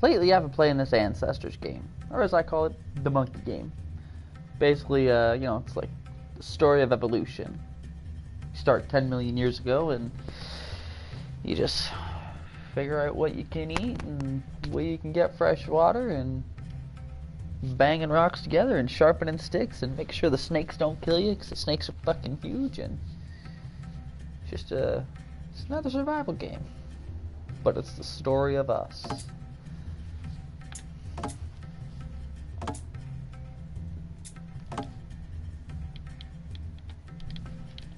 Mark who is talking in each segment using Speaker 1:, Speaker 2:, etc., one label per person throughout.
Speaker 1: Lately, I've been playing this Ancestors game, or as I call it, the monkey game. Basically, it's like the story of evolution. You start 10 million years ago, and you just figure out what you can eat and where you can get fresh water, and banging rocks together and sharpening sticks and make sure the snakes don't kill you, because the snakes are fucking huge, and it's another survival game. But it's the story of us.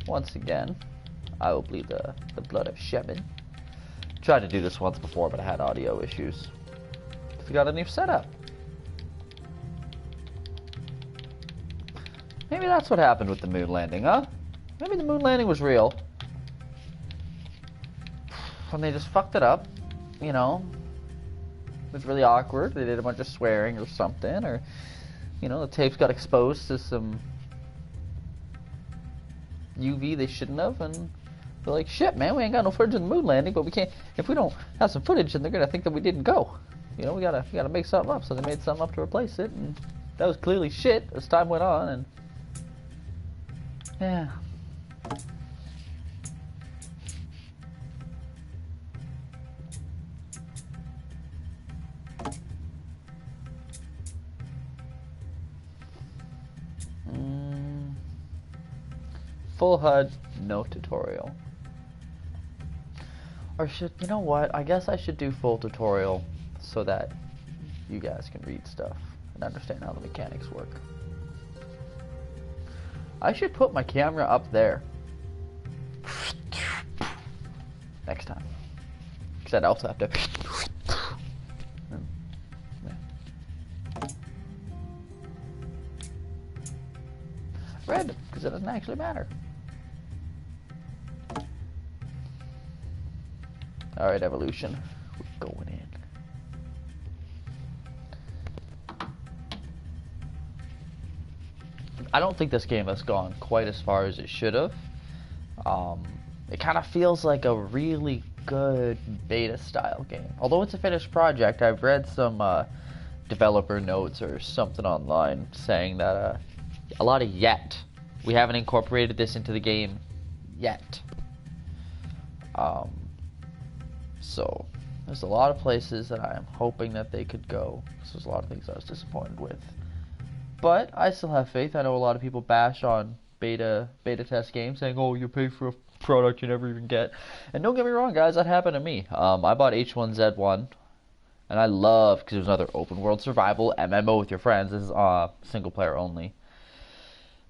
Speaker 1: Once again, I will bleed the blood of Shemin. Tried to do this once before, but I had audio issues. We got a new setup. Maybe that's what happened with the moon landing, huh? Maybe the moon landing was real. And they just fucked it up, you know. It was really awkward. They did a bunch of swearing or something, or, you know, the tapes got exposed to some UV they shouldn't have, and they're like, shit, man, we ain't got no footage of the moon landing, but we can't, if we don't have some footage, then they're gonna think that we didn't go. You know, we gotta make something up. So they made something up to replace it, and that was clearly shit as time went on, and yeah. Full HUD, no tutorial. Or you know what? I guess I should do full tutorial so that you guys can read stuff and understand how the mechanics work. I should put my camera up there next time, because I'd also have to red, because it doesn't actually matter. Alright, evolution, we're going in. I don't think this game has gone quite as far as it should have. It kind of feels like a really good beta style game. Although it's a finished project, I've read some developer notes or something online saying that a lot of yet. We haven't incorporated this into the game yet. So there's a lot of places that I am hoping that they could go. There's a lot of things I was disappointed with. But I still have faith. I know a lot of people bash on beta test games, saying, oh, you pay for a product you never even get. And don't get me wrong, guys, that happened to me. I bought H1Z1, and I loved, because it was another open world survival MMO with your friends. This is single player only.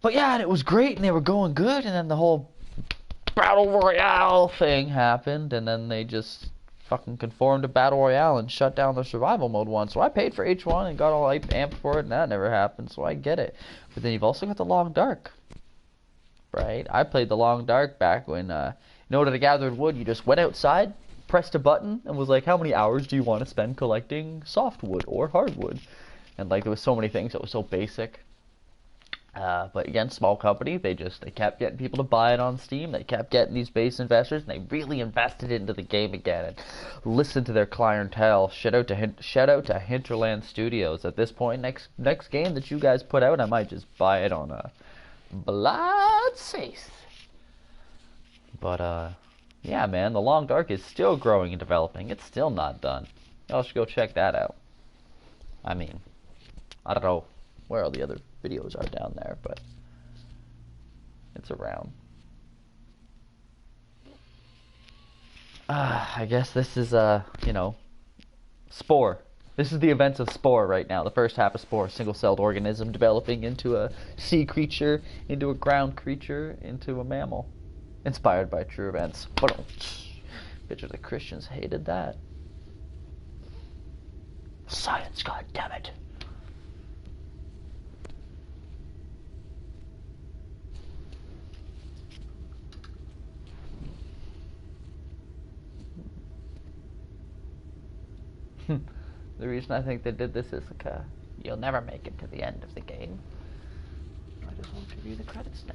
Speaker 1: But yeah, and it was great, and they were going good, and then the whole Battle Royale thing happened, and then they just fucking conformed to Battle Royale and shut down the survival mode one. So I paid for H1 and got all amped for it, and that never happened, so I get it. But then you've also got the Long Dark, right? I played the Long Dark back when, in order to gather wood, you just went outside, pressed a button, and was like, how many hours do you want to spend collecting softwood or hardwood? And like, there was so many things that was so basic. But again, small company, they kept getting people to buy it on Steam. They kept getting these base investors, and they really invested into the game again and listened to their clientele. Shout out to Hinterland Studios. At this point, next game that you guys put out, I might just buy it on Blood Faith. But yeah, man, the Long Dark is still growing and developing. It's still not done. Y'all should go check that out. I mean, I don't know where all the other videos are down there, but it's around. I guess this is Spore. This is the events of Spore right now. The first half of Spore, single-celled organism developing into a sea creature, into a ground creature, into a mammal. Inspired by true events. Bitch, the Christians hated that. Science, goddammit. The reason I think they did this is like, you'll never make it to the end of the game. I just want to review the credits now.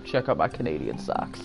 Speaker 1: check out my Canadian socks.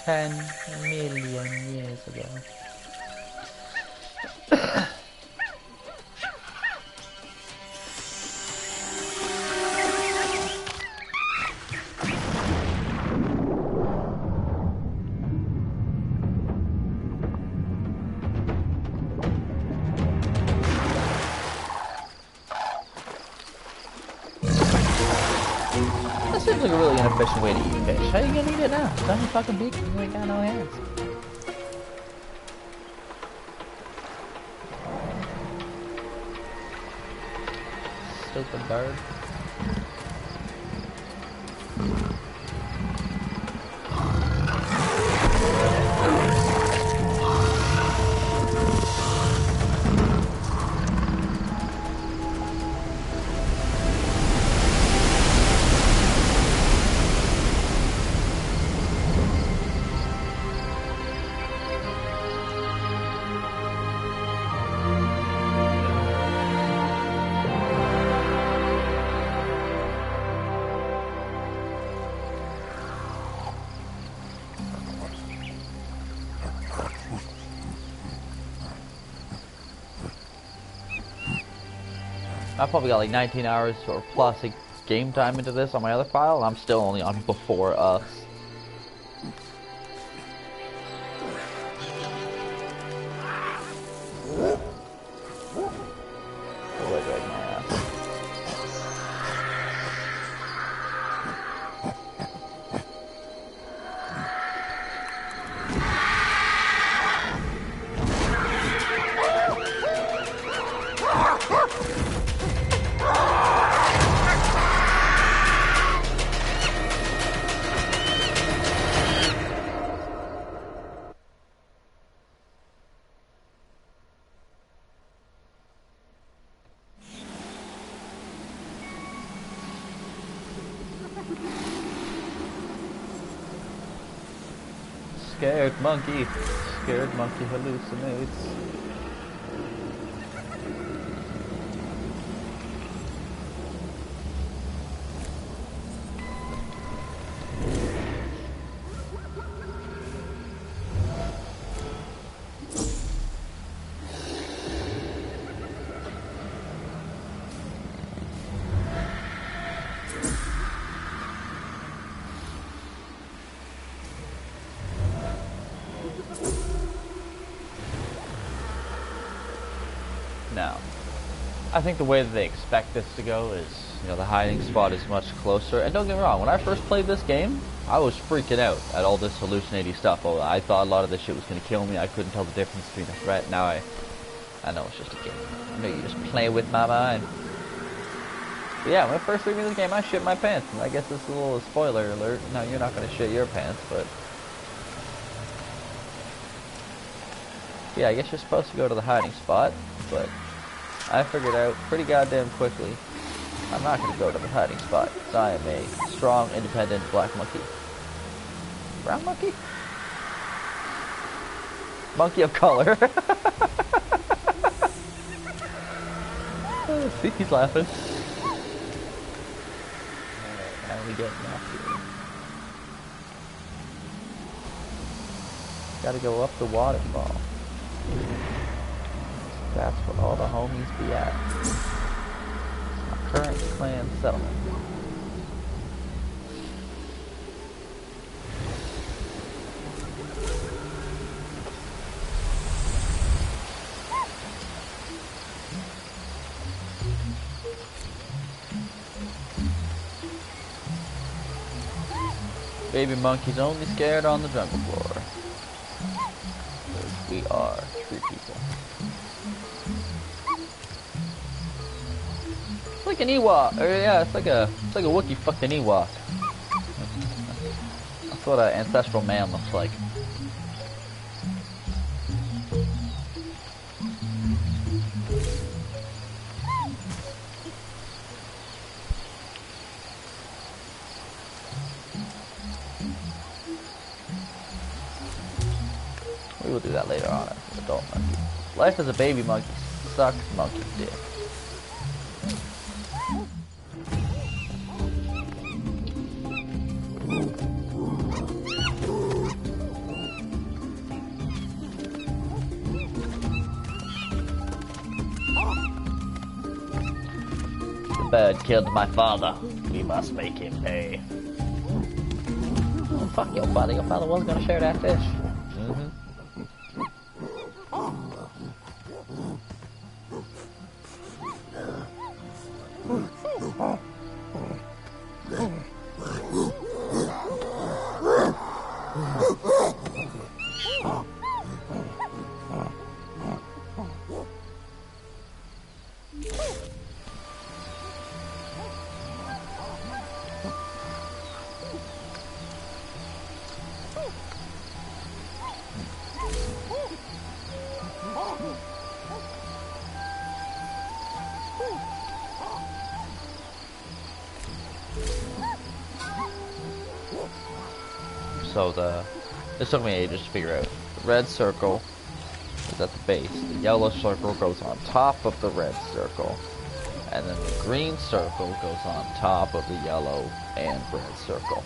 Speaker 1: $10 million years ago. That seems like a really inefficient way to eat fish. How are you gonna eat it now? It's on your fucking beak and you ain't got no hands. Stupid bird. I probably got like 19 hours or plus of game time into this on my other file, and I'm still only on Before Us. Scared monkey hallucinates. Now, I think the way that they expect this to go is, you know, the hiding spot is much closer. And don't get me wrong, when I first played this game, I was freaking out at all this hallucinating stuff. Oh, I thought a lot of this shit was going to kill me. I couldn't tell the difference between a threat. Now I know it's just a game. I know you just play with my mind. But yeah, when I first played this game, I shit my pants. And I guess this is a little spoiler alert. No, you're not going to shit your pants, but... yeah, I guess you're supposed to go to the hiding spot, but I figured out pretty goddamn quickly I'm not going to go to the hiding spot, because I am a strong, independent black monkey. Brown monkey? Monkey of color. See, he's laughing. Now we get nasty. Gotta go up the waterfall. That's where all the homies be at. My current clan settlement. Baby monkey's only scared on the jungle floor. We are tree people. It's like an Ewok. Or yeah, it's like a Wookiee fucked an Ewok. That's what an ancestral man looks like. We will do that later on as an adult monkey. Life as a baby monkey sucks monkey dick. The bird killed my father. We must make him pay. Oh, fuck your father. Your father wasn't gonna share that fish. So this took me ages to figure out. The red circle is at the base. The yellow circle goes on top of the red circle. And then the green circle goes on top of the yellow and red circle.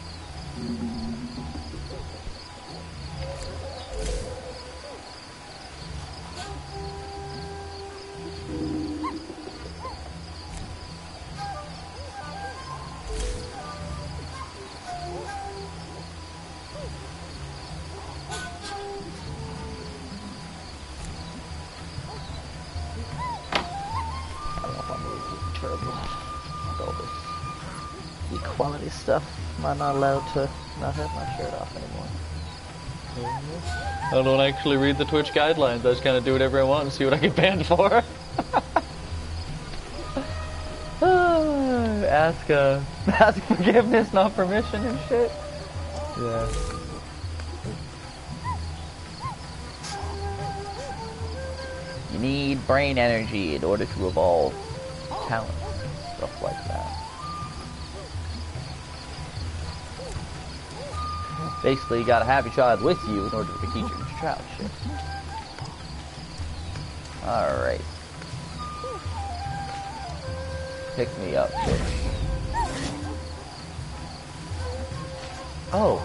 Speaker 1: Equality stuff. Am I not allowed to not have my shirt off anymore? I don't actually read the Twitch guidelines. I just kind of do whatever I want and see what I get banned for. Ask forgiveness, not permission and shit. Yeah. You need brain energy in order to evolve talent, stuff like that. Basically, you gotta have your child with you in order to teach your child shit. Alright. Pick me up, bitch. Oh,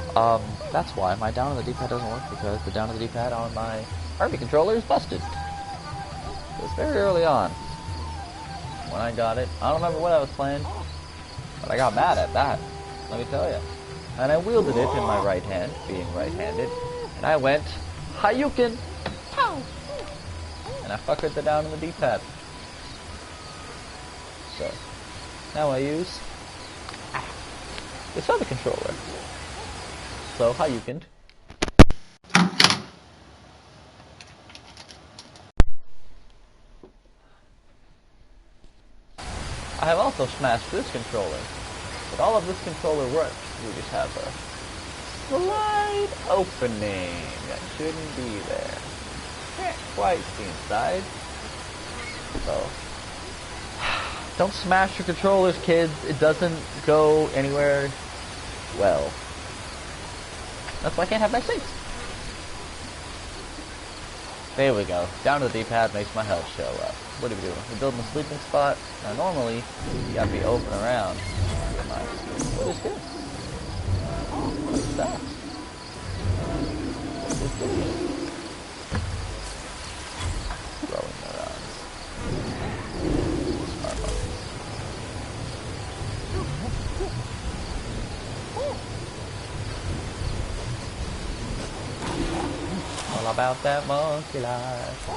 Speaker 1: that's why my down on the D-pad doesn't work, because the down on the D-pad on my Army controller is busted. It was very early on when I got it. I don't remember what I was playing, but I got mad at that, let me tell you. And I wielded it in my right hand, being right-handed, and I went, Hayukin! Pow! And I fuckered the down on the D-pad. So, now I use this other controller. So, Hayukin. I have also smashed this controller, but all of this controller works. We just have a slight opening that shouldn't be there. Can't quite see inside. So, don't smash your controllers, kids. It doesn't go anywhere well. That's why I can't have nice things. There we go. Down to the D-pad makes my health show up. What are we doing? We're building a sleeping spot. Now normally, you gotta be open around. What is this? What is that? What is this? Throwing neurons. Smart monkeys. All about that monkey life.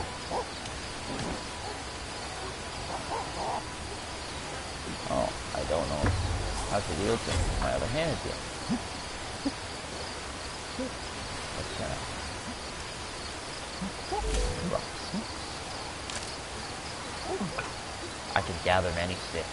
Speaker 1: How to wield things with my other hand again. Rocks. I can gather many sticks.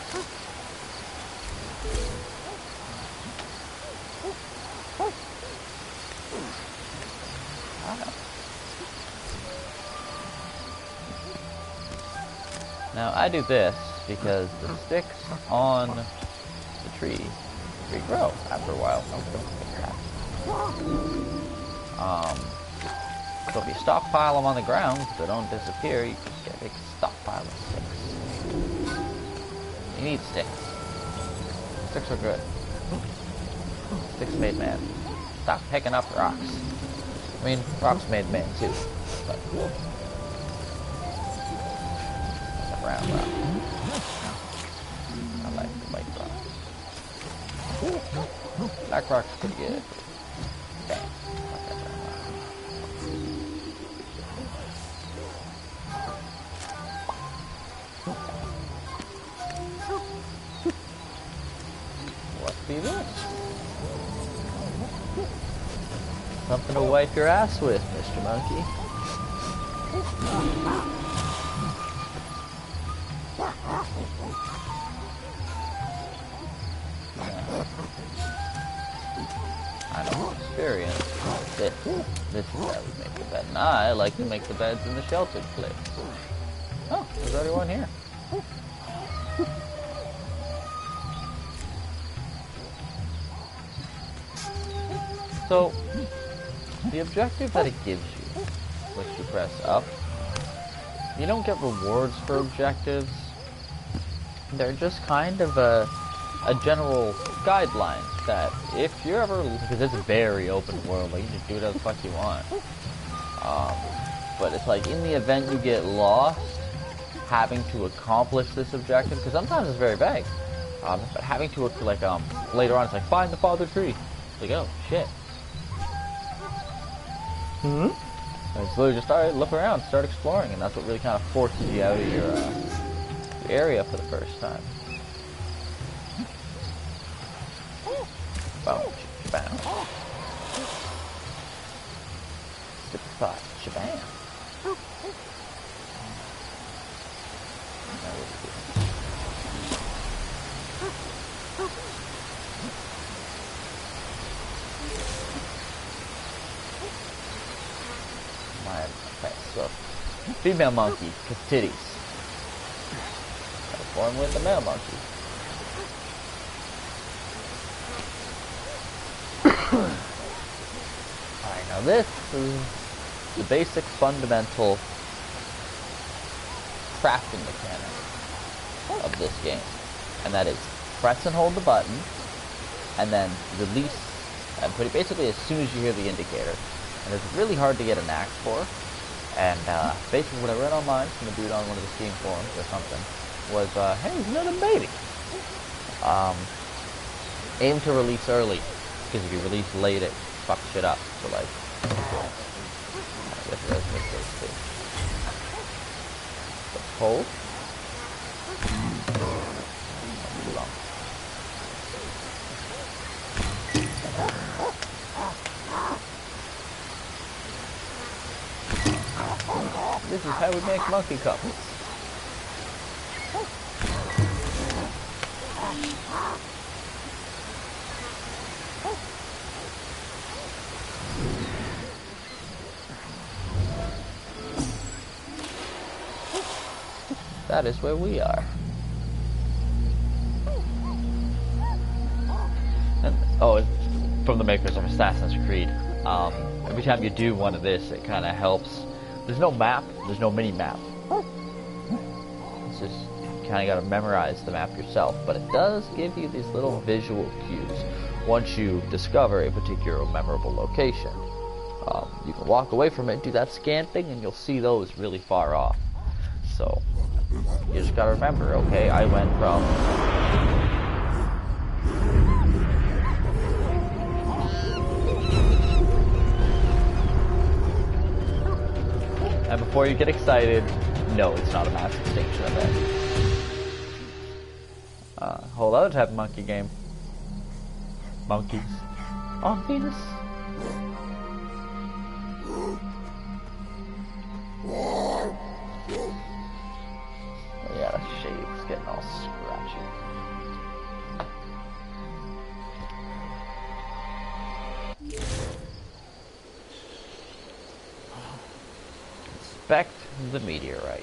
Speaker 1: Now I do this because the sticks on the tree regrow after a while. So if you stockpile them on the ground, if they don't disappear, you just get a big stockpile of sticks. You need sticks. Sticks are good. Sticks made man. Stop picking up rocks. I mean, rocks made man too. But that's a brown rock. I like the white rock. Black rock's pretty good. Bang. Be this. Something to wipe your ass with, Mr. Monkey. I don't experience this. This is how we make the bed. And I like to make the beds in the sheltered place. Oh, there's already one here. So, the objective that it gives you, which you press up, you don't get rewards for objectives. They're just kind of a general guideline that if you're ever, because it's a very open world, like you just do whatever the fuck you want. But it's like in the event you get lost, having to accomplish this objective, because sometimes it's very vague. But having to, like, later on it's like, find the father tree. It's like, oh, shit. And it's literally just, alright, look around, start exploring, and that's what really kind of forces you out of your area for the first time. Boom, shabam. Super thought, shabam. Okay, so female monkey, cause titties. Gotta form with the male monkey. Alright, now this is the basic fundamental crafting mechanic of this game. And that is press and hold the button, and then release, and put it basically as soon as you hear the indicator. And it's really hard to get an axe for. And basically what I read online from a dude on one of the Steam forums or something was, hey, he's another baby. Aim to release early, because if you release late, it fucks shit up. So like, let's make those two. So hold. Too long. This is how we make monkey couples. That is where we are. And, oh, it's from the makers of Assassin's Creed. Every time you do one of this, it kind of helps. There's no map, there's no mini-map. It's just, you kind of got to memorize the map yourself. But it does give you these little visual cues once you discover a particular memorable location. You can walk away from it and do that scan thing, and you'll see those really far off. So, you just got to remember, okay, I went from... And before you get excited, no, it's not a mass extinction event. Whole other type of monkey game. monkeys on Venus. Oh yeah, that shave's getting all scratchy. Inspect the meteorite.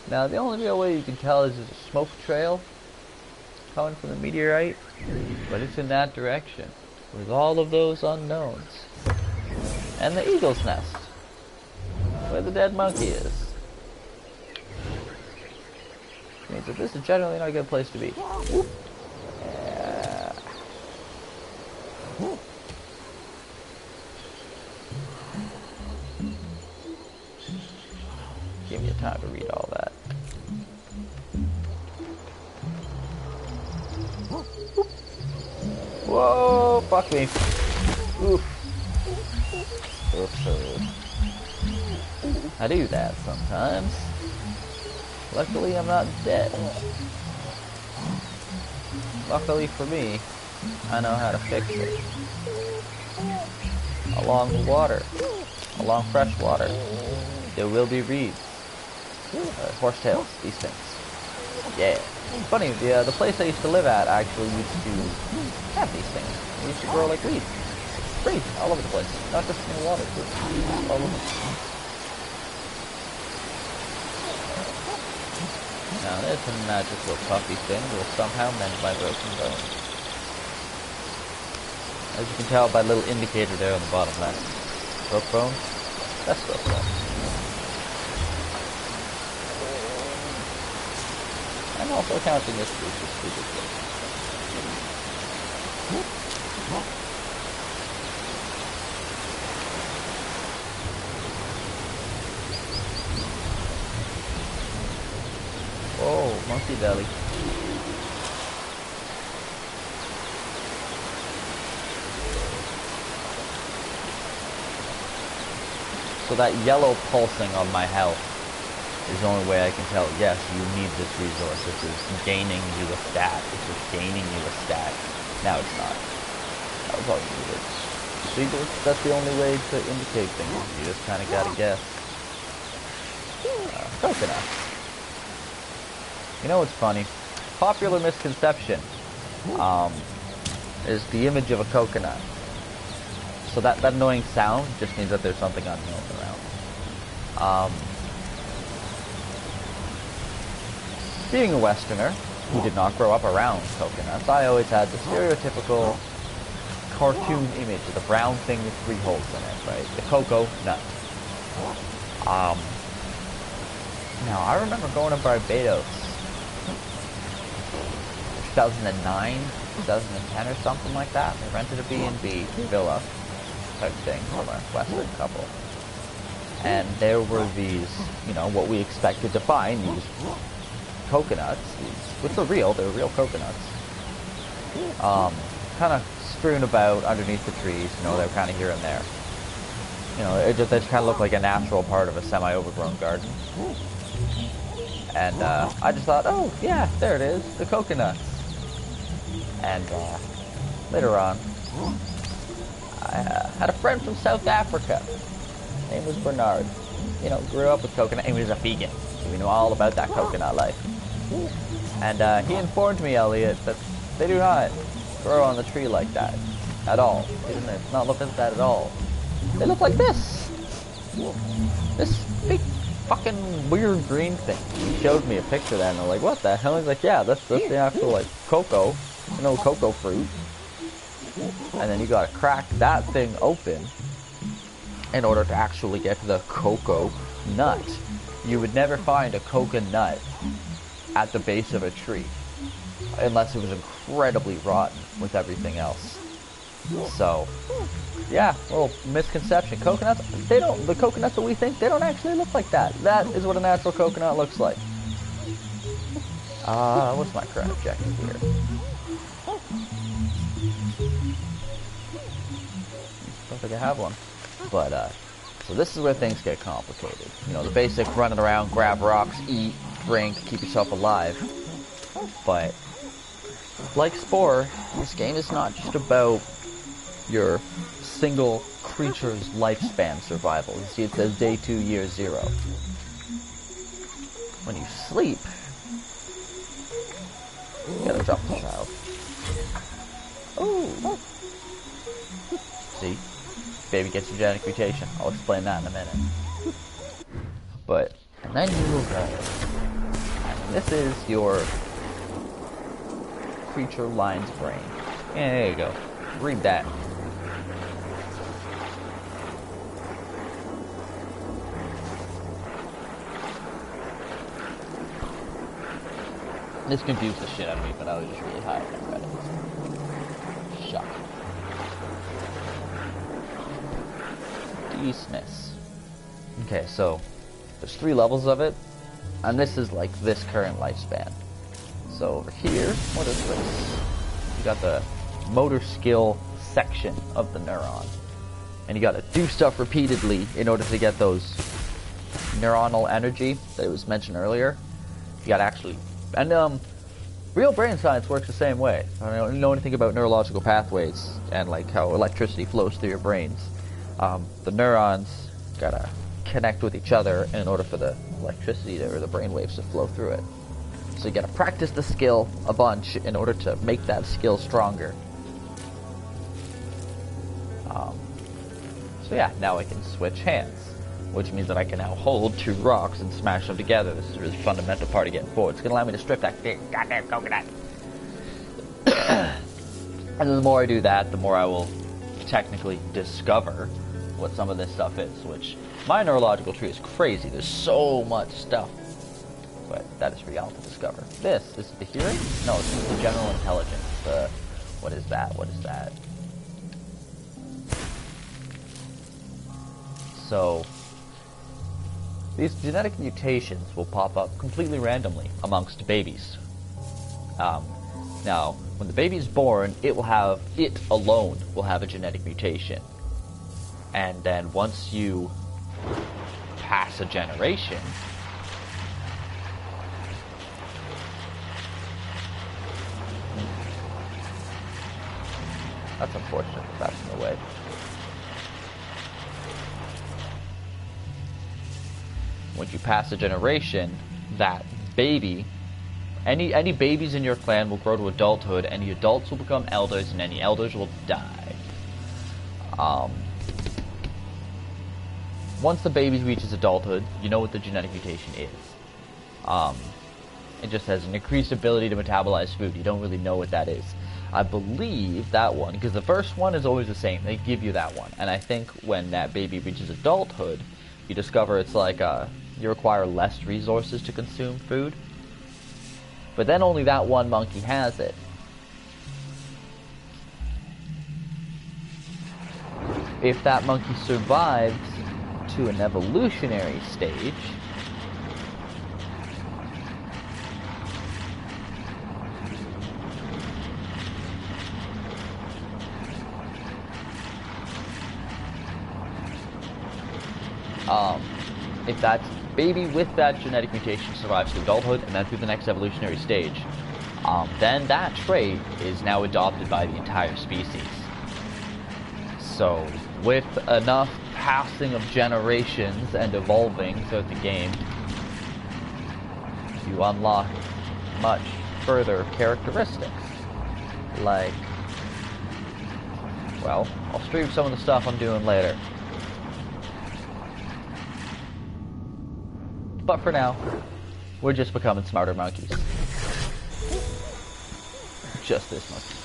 Speaker 1: Now the only real way you can tell is there's a smoke trail coming from the meteorite, but it's in that direction with all of those unknowns. And the eagle's nest, where the dead monkey is. Which means that this is generally not a good place to be. Yeah. Give me time to read all that. Whoa, fuck me. Oof. Oops. I do that sometimes. Luckily, I'm not dead. Luckily for me, I know how to fix it. Along the water, along fresh water, there will be reeds, horsetails, these things. Yeah. Funny, the place I used to live at actually used to have these things. They used to grow like weeds. Weeds all over the place. Not just in the water, but all over. Now there's a magical puffy thing that will somehow mend my broken bone. As you can tell by the little indicator there on the bottom left. Broke bone? That's broke bone. I'm also counting this piece of stupid thing. Oh, monkey belly. So that yellow pulsing on my health is the only way I can tell, yes, you need this resource. This is gaining you a stat. This is gaining you a stat. Now it's not. That was all you needed. See, that's the only way to indicate things. You just kind of gotta guess. Coconut. You know what's funny? Popular misconception is the image of a coconut. So that annoying sound just means that there's something unknown around. Being a Westerner who did not grow up around coconuts, I always had the stereotypical cartoon image of the brown thing with 3 holes in it, right? The cocoa nut. Now, I remember going to Barbados 2009, 2010 or something like that. We rented a B&B villa type thing from a Western couple. And there were these, you know, what we expected to find, these coconuts, which were real, they were real coconuts, kind of strewn about underneath the trees, you know, they were kind of here and there. You know, they just kind of looked like a natural part of a semi-overgrown garden. And I just thought, oh, yeah, there it is, the coconuts. And later on, I had a friend from South Africa. His name was Bernard. You know, grew up with coconut, and he was a vegan. So we knew all about that coconut life. And he informed me, Elliot, that they do not grow on the tree like that. At all. They did not look at that at all. They look like this. This big fucking weird green thing. He showed me a picture of that, and I'm like, what the hell? He's like, yeah, that's the actual, like, cocoa. You know, cocoa fruit. And then you gotta crack that thing open in order to actually get to the cocoa nut. You would never find a coconut at the base of a tree unless it was incredibly rotten with everything else. So, yeah, little misconception. Coconuts, the coconuts that we think, they don't actually look like that. That is what a natural coconut looks like. What's my current objective here? Don't think I have one. But, so this is where things get complicated. You know, the basic running around, grab rocks, eat, drink, keep yourself alive. But like Spore, this game is not just about your single creature's lifespan survival. You see, it says day 2, year 0. When you sleep, you gotta drop this out. Oh! See? Baby gets a genetic mutation. I'll explain that in a minute. But, and then you will go. And this is your creature line's brain. Yeah, there you go. Read that. This confused the shit out of me, but I was just really high on that credits. Shocking. Dismiss. Okay, so there's 3 levels of it, and this is like this current lifespan. So over here, what is this? You got the motor skill section of the neuron, and you got to do stuff repeatedly in order to get those neuronal energy that was mentioned earlier. You got to actually, and real brain science works the same way. I don't know anything about neurological pathways and like how electricity flows through your brains. The neurons gotta connect with each other in order for the electricity or the brain waves to flow through it. So you gotta practice the skill a bunch in order to make that skill stronger. So yeah, now I can switch hands, which means that I can now hold 2 rocks and smash them together. This is a really fundamental part of getting forward. It's gonna allow me to strip that goddamn coconut. And the more I do that, the more I will technically discover what some of this stuff is, which my neurological tree is crazy. There's so much stuff. But that is for y'all to discover. This is the hearing? No, this is the general intelligence. What is that? What is that? So, these genetic mutations will pop up completely randomly amongst babies. Now, when the baby is born, it alone will have a genetic mutation. And then once you pass a generation, that's unfortunate, that's in the way. Once you pass a generation, that baby, any babies in your clan will grow to adulthood, any adults will become elders, and any elders will die. Once the baby reaches adulthood, you know what the genetic mutation is. It just has an increased ability to metabolize food. You don't really know what that is. I believe that one, because the first one is always the same. They give you that one. And I think when that baby reaches adulthood, you discover it's like you require less resources to consume food. But then only that one monkey has it. If that monkey survives to an evolutionary stage, if that baby with that genetic mutation survives to adulthood and then through the next evolutionary stage, then that trait is now adopted by the entire species. So, with enough passing of generations and evolving throughout the game, you unlock much further characteristics. Like, well, I'll stream some of the stuff I'm doing later. But for now, we're just becoming smarter monkeys. Just this monkey.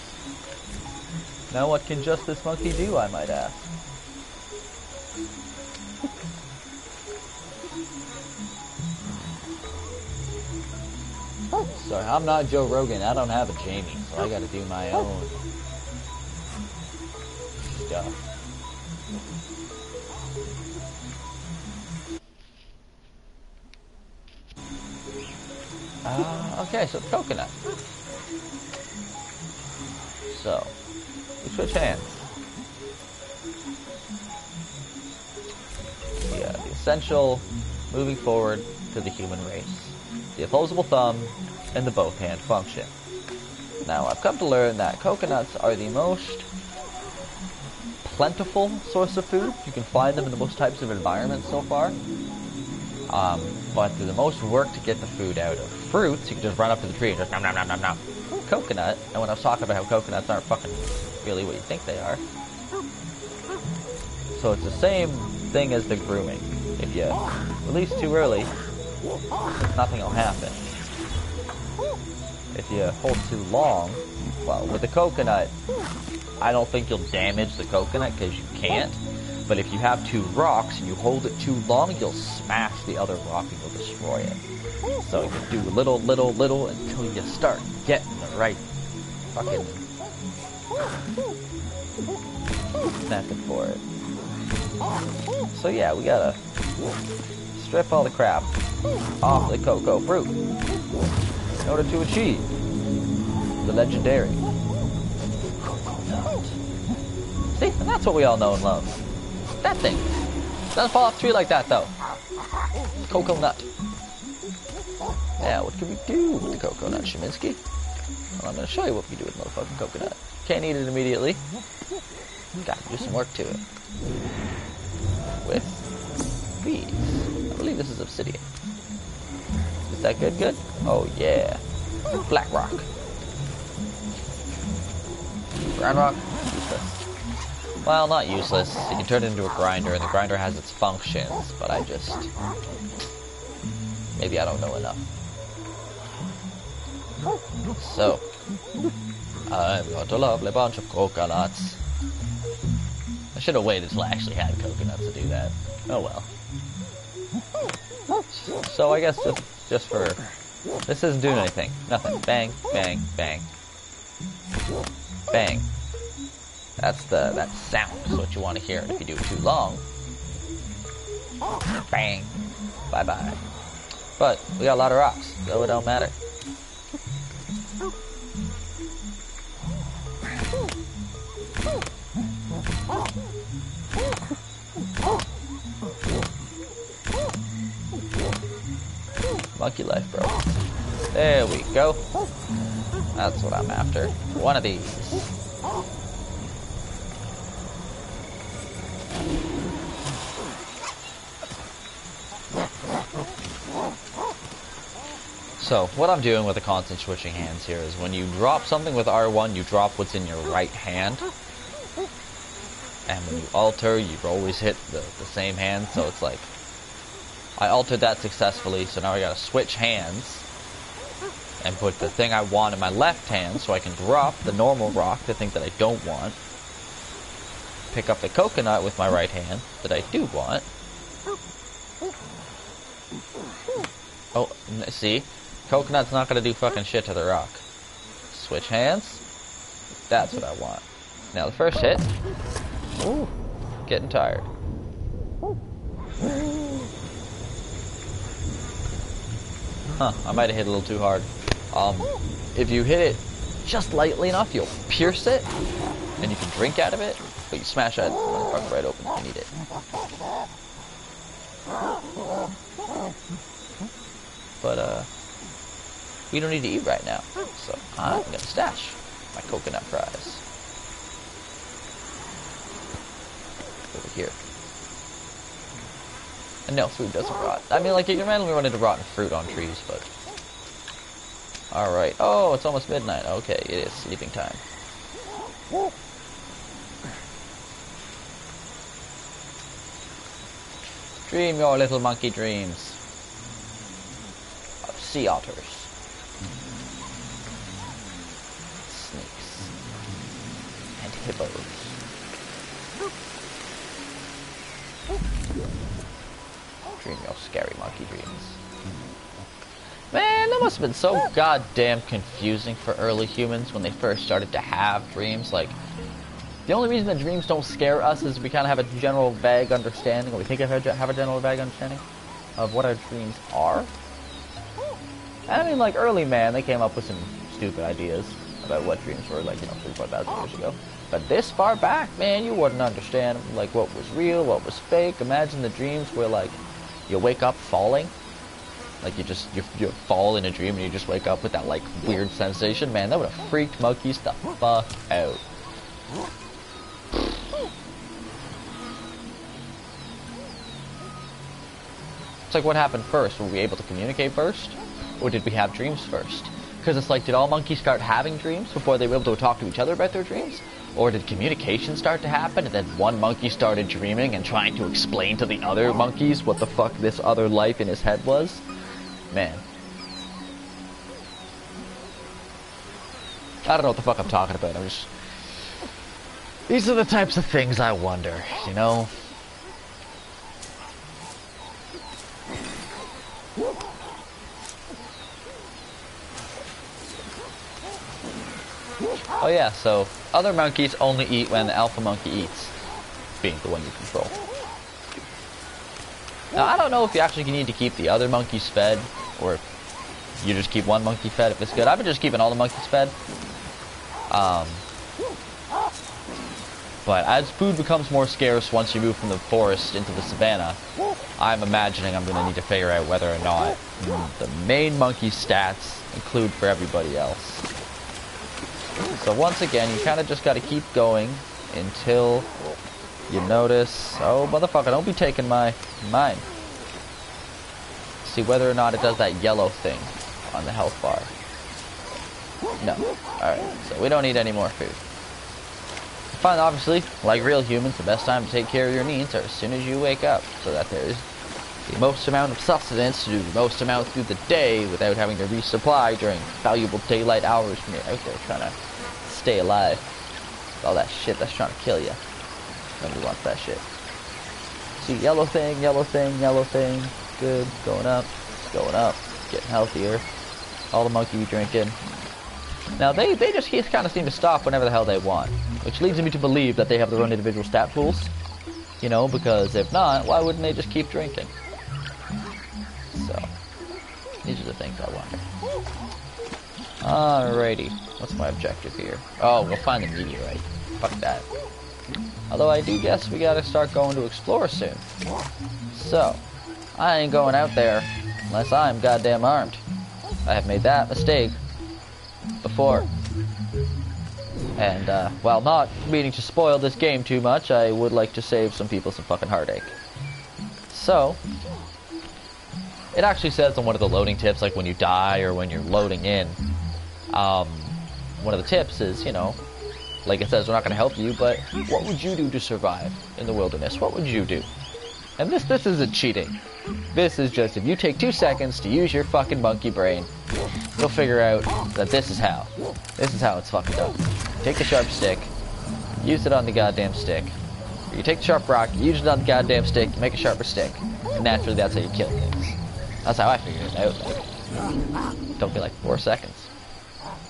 Speaker 1: Now what can just this monkey do, I might ask? Sorry, I'm not Joe Rogan. I don't have a Jamie, so I gotta do my own stuff. Okay, so coconut. So, we switch hands. The essential moving forward to the human race. The opposable thumb and the both hand function. Now, I've come to learn that coconuts are the most plentiful source of food. You can find them in the most types of environments so far. But they're the most work to get the food out of. Fruits, you can just run up to the tree and just nom nom nom nom nom. Coconut, and when I was talking about how coconuts aren't fucking really what you think they are. So it's the same thing as the grooming. If you release too early, nothing will happen. If you hold too long, well, with the coconut, I don't think you'll damage the coconut because you can't. But if you have two rocks and you hold it too long, you'll smash the other rock and you'll destroy it. So you do little until you start getting the right fucking method for it. So yeah, we gotta strip all the crap off the cocoa fruit in order to achieve the legendary coconut. See, and that's what we all know and love. That thing doesn't fall off the tree like that though. Coconut. Now, what can we do with the coconut, Sheminski? Well, I'm going to show you what we can do with motherfucking coconut. Can't eat it immediately. Gotta do some work to it. With these. I believe this is obsidian. Is that good? Good? Oh, yeah. Black rock. Brown rock? Useless. Well, not useless. You can turn it into a grinder, and the grinder has its functions, but I just... maybe I don't know enough. So, I've got a lovely bunch of coconuts. I should have waited till I actually had coconuts to do that. Oh well. So I guess just for... this isn't doing anything. Nothing. Bang, bang, bang. Bang. That's that sound is what you want to hear. And if you do it too long, bang, bye bye. But we got a lot of rocks, so it don't matter. Monkey life, bro. There we go. That's what I'm after. One of these. So, what I'm doing with the constant switching hands here is when you drop something with R1, you drop what's in your right hand. And when you alter, you always hit the same hand, so it's like... I altered that successfully, so now I gotta switch hands and put the thing I want in my left hand so I can drop the normal rock, the thing that I don't want. Pick up the coconut with my right hand that I do want. Oh, see? Coconut's not gonna do fucking shit to the rock. Switch hands. That's what I want. Now the first hit. Ooh, getting tired. Huh, I might have hit a little too hard. If you hit it just lightly enough, you'll pierce it, and you can drink out of it, but you smash that motherfucker right open and eat it. But, we don't need to eat right now, so I'm gonna stash my coconut fries over here. And no, food doesn't rot. I mean, like, you can randomly run into rotten fruit on trees, but... Alright. Oh, it's almost midnight. Okay, it is sleeping time. Dream your little monkey dreams of sea otters. Snakes. And hippos. Dream your scary monkey dreams. Man, that must have been so goddamn confusing for early humans when they first started to have dreams. Like, the only reason that dreams don't scare us is we kind of have a general vague understanding, or we think of have a general vague understanding of what our dreams are. And I mean, like, early man, they came up with some stupid ideas about what dreams were, like, 3,000-4,000 years ago. But this far back, man, you wouldn't understand, like, what was real, what was fake. Imagine the dreams where, like, you wake up falling. Like you fall in a dream and you just wake up with that like weird sensation. Man, that would have freaked monkeys the fuck out. It's like, what happened first? Were we able to communicate first? Or did we have dreams first? Because it's like, did all monkeys start having dreams before they were able to talk to each other about their dreams? Or did communication start to happen and then one monkey started dreaming and trying to explain to the other monkeys what the fuck this other life in his head was? Man. I don't know what the fuck I'm talking about. These are the types of things I wonder, you know? Oh yeah, so other monkeys only eat when the alpha monkey eats, being the one you control. Now I don't know if you actually need to keep the other monkeys fed, or if you just keep one monkey fed if it's good. I've been just keeping all the monkeys fed. But as food becomes more scarce once you move from the forest into the savannah, I'm imagining I'm going to need to figure out whether or not the main monkey stats include for everybody else. So once again, you kind of just got to keep going until you notice, oh motherfucker, don't be taking mine. See whether or not it does that yellow thing on the health bar. No. Alright, so we don't need any more food. Fine, obviously, like real humans, the best time to take care of your needs are as soon as you wake up, so that there's the most amount of sustenance to do the most amount through the day without having to resupply during valuable daylight hours when you're out there trying to stay alive. All that shit that's trying to kill you. Nobody wants that shit. See, yellow thing, yellow thing, yellow thing. Good, going up, getting healthier. All the monkey drinking. Now they just kind of seem to stop whenever the hell they want, which leads me to believe that they have their own individual stat pools. You know, because if not, why wouldn't they just keep drinking? So, these are the things I wonder. Alrighty, what's my objective here? Oh, we'll find the meteorite. Fuck that. Although I do guess we gotta start going to explore soon. So, I ain't going out there unless I'm goddamn armed. I have made that mistake before. And, while not meaning to spoil this game too much, I would like to save some people some fucking heartache. So, it actually says on one of the loading tips, like when you die or when you're loading in, one of the tips is, you know, like it says, we're not going to help you, but what would you do to survive in the wilderness? What would you do? And this isn't cheating. This is just, if you take 2 seconds to use your fucking monkey brain, you'll figure out that this is how. This is how it's fucking done. Take the sharp stick, use it on the goddamn stick. Or you take the sharp rock, you use it on the goddamn stick, you make a sharper stick. And naturally that's how you kill things. That's how I figured it out. Like, took me like 4 seconds.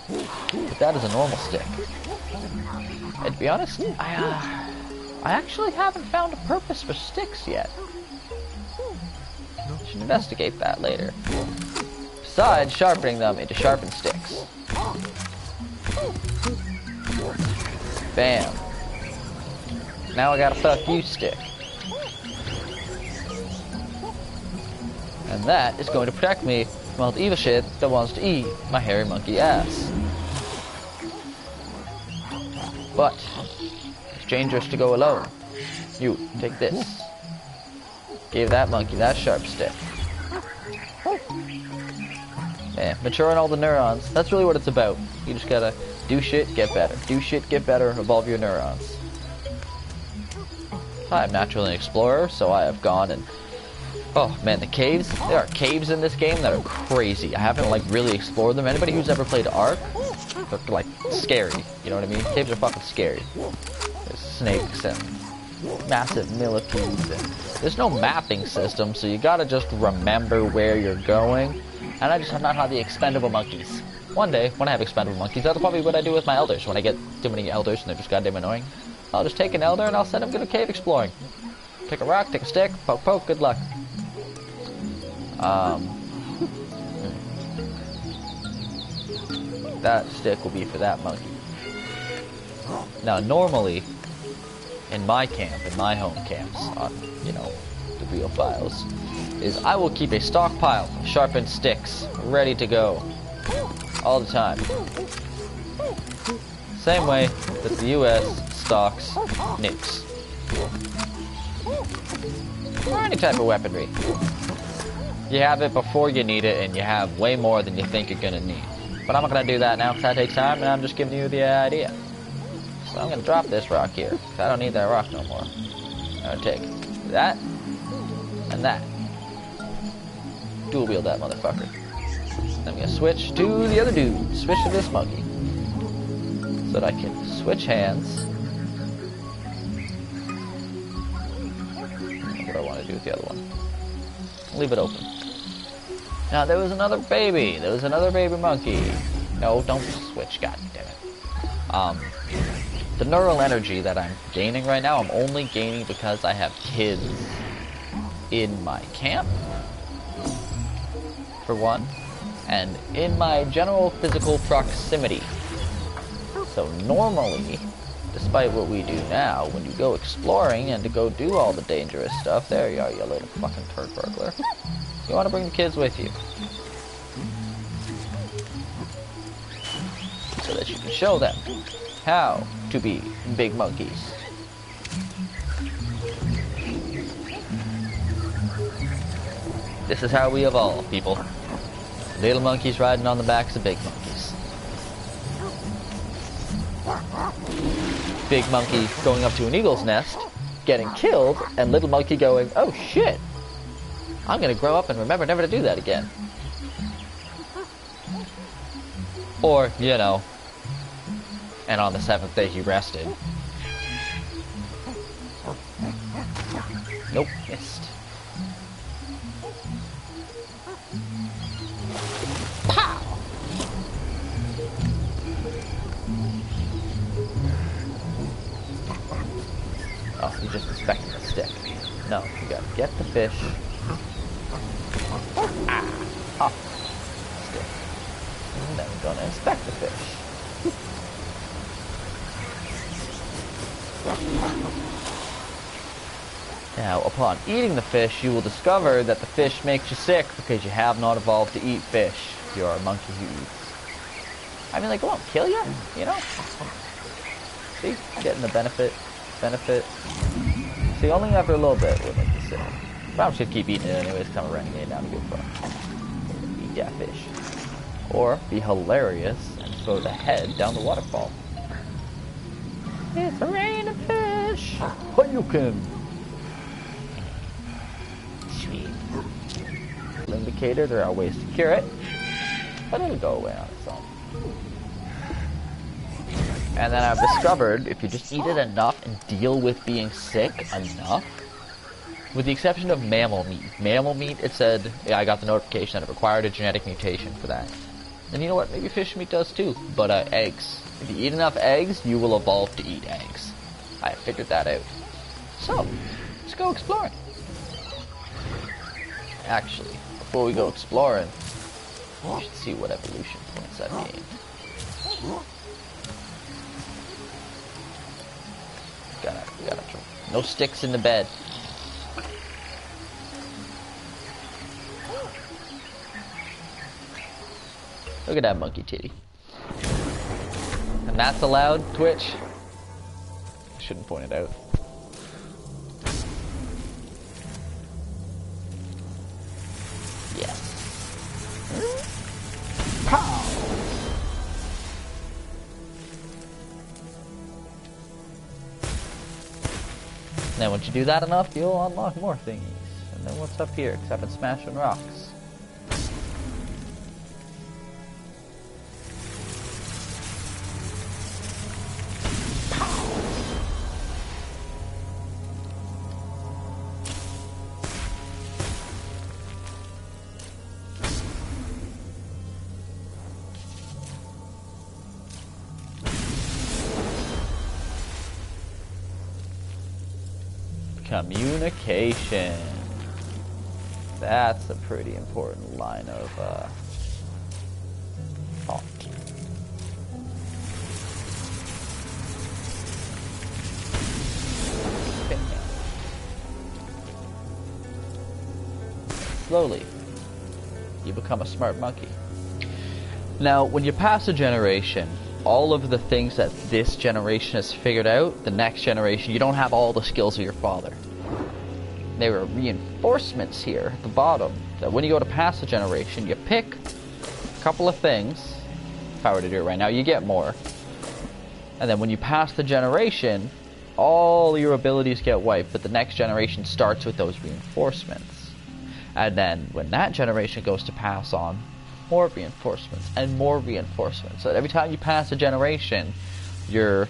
Speaker 1: But that is a normal stick. And to be honest, I actually haven't found a purpose for sticks yet. Should investigate that later. Besides sharpening them into sharpened sticks. Bam. Now I got a fuck you stick. And that is going to protect me from all the evil shit that wants to eat my hairy monkey ass. But it's dangerous to go alone. You, take this. Give that monkey that sharp stick. Yeah, maturing all the neurons. That's really what it's about. You just gotta do shit, get better. Do shit, get better, evolve your neurons. I'm naturally an explorer, so I have gone and... Oh man, the caves. There are caves in this game that are crazy. I haven't like really explored them. Anybody who's ever played Ark, they're like scary. You know what I mean? Caves are fucking scary. There's snakes and massive millipedes. And there's no mapping system, so you gotta just remember where you're going. And I just have not had the expendable monkeys. One day, when I have expendable monkeys, that's probably what I do with my elders. When I get too many elders and they're just goddamn annoying, I'll just take an elder and I'll send him to cave exploring. Take a rock, take a stick, poke, poke, good luck. That stick will be for that monkey. Now, normally, in my camp, in my home camps, on, you know, the real files, is I will keep a stockpile of sharpened sticks ready to go all the time. Same way that the US stocks nukes. Or any type of weaponry. You have it before you need it, and you have way more than you think you're gonna need. But I'm not gonna do that now because that takes time, and I'm just giving you the idea. So I'm gonna drop this rock here, because I don't need that rock no more. I'm gonna take that, and that. Dual wield that motherfucker. Then I'm gonna switch to the other dude. Switch to this monkey. So that I can switch hands. What do I want to do with the other one? Leave it open. Now there was another baby. There was another baby monkey. No, don't switch. God damn it. The neural energy that I'm gaining right now, I'm only gaining because I have kids in my camp, for one, and in my general physical proximity. So normally, despite what we do now, when you go exploring and to go do all the dangerous stuff, there you are, you little fucking turd burglar. You want to bring the kids with you. So that you can show them how to be big monkeys. This is how we evolve, people. Little monkeys riding on the backs of big monkeys. Big monkey going up to an eagle's nest, getting killed, and little monkey going, oh shit, I'm gonna grow up and remember never to do that again. Or, you know, and on the 7th day he rested. Nope, missed. Pow! Oh, he's just inspecting the stick. No, you gotta get the fish. Ah! Stick. And then we're gonna inspect the fish. Now, upon eating the fish, you will discover that the fish makes you sick because you have not evolved to eat fish. You're a monkey who eats. I mean, like, it won't kill you, you know? See? Getting the benefit. See, only after a little bit would make you sick. But I'm just gonna keep eating it anyways, because I'm a renegade now to go for eat that fish. Or be hilarious and throw the head down the waterfall. It's a rain of fish! Hadouken! Sweet. Indicator, there are ways to cure it, but it'll go away on its own. And then I've discovered, if you just eat it enough and deal with being sick enough, with the exception of mammal meat. Mammal meat, it said, yeah, I got the notification that it required a genetic mutation for that. And you know what, maybe fish meat does too, but eggs. If you eat enough eggs, you will evolve to eat eggs. I figured that out. So, let's go exploring. Actually, before we go exploring, we should see what evolution points I've gained. Gotta no sticks in the bed. Look at that monkey titty. And that's allowed, Twitch? I shouldn't point it out. Yes. Pow! Now once you do that enough, you'll unlock more thingies. And then what's up here? Because I've been smashing rocks. Communication. That's a pretty important line of thought. slowly, you become a smart monkey. Now, when you pass a generation, all of the things that this generation has figured out, the next generation, you don't have all the skills of your father. There are reinforcements here at the bottom that when you go to pass a generation, you pick a couple of things. If I were to do it right now, you get more. And then when you pass the generation, all your abilities get wiped, but the next generation starts with those reinforcements. And then when that generation goes to pass on, more reinforcements and more reinforcements. So every time you pass a generation, you're,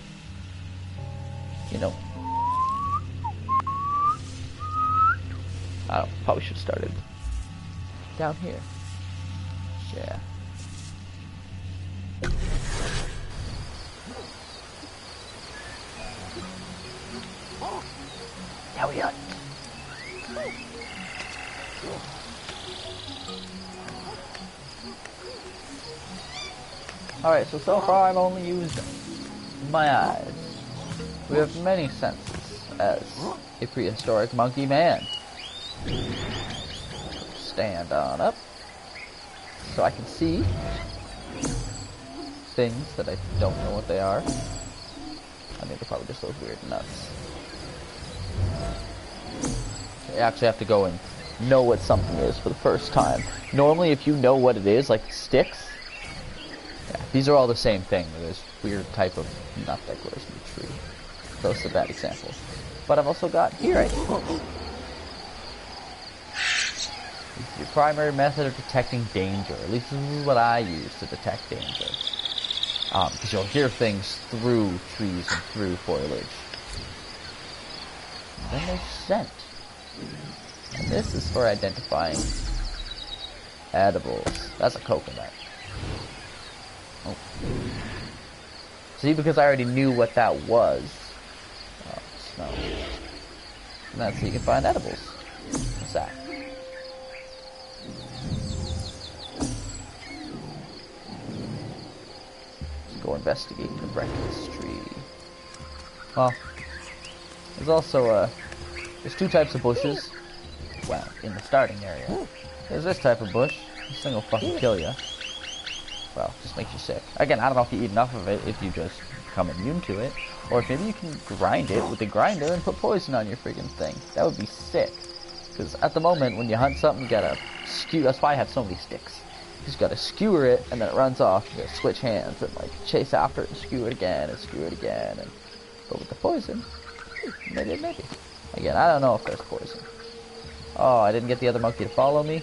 Speaker 1: you know, I probably should have started down here. Yeah. Now we got. Alright, so far I've only used my eyes. We have many senses as a prehistoric monkey man. Stand on up so I can see things that I don't know what they are. I mean, they're probably just those weird nuts. You actually have to go and know what something is for the first time. Normally, if you know what it is, like sticks, yeah, these are all the same thing. There's weird type of nut that grows in the tree. Those are bad examples. But I've also got here, I think. This is your primary method of detecting danger. At least this is what I use to detect danger. Because you'll hear things through trees and through foliage. And then there's scent. And this is for identifying edibles. That's a coconut. Oh. See, because I already knew what that was. Oh, smell. And that's how you can find edibles. What's that? Let's go investigate the breakfast tree. Well, there's also there's two types of bushes. Well, in the starting area. There's this type of bush. This thing will fucking kill you. Well, just makes you sick. Again, I don't know if you eat enough of it, if you just become immune to it. Or if maybe you can grind it with a grinder and put poison on your friggin' thing. That would be sick. Because at the moment, when you hunt something, you gotta skew. That's why I have so many sticks. You just gotta skewer it, and then it runs off. You gotta switch hands and like chase after it and skew it again and skew it again. And but with the poison, maybe. Again, I don't know if there's poison. Oh, I didn't get the other monkey to follow me.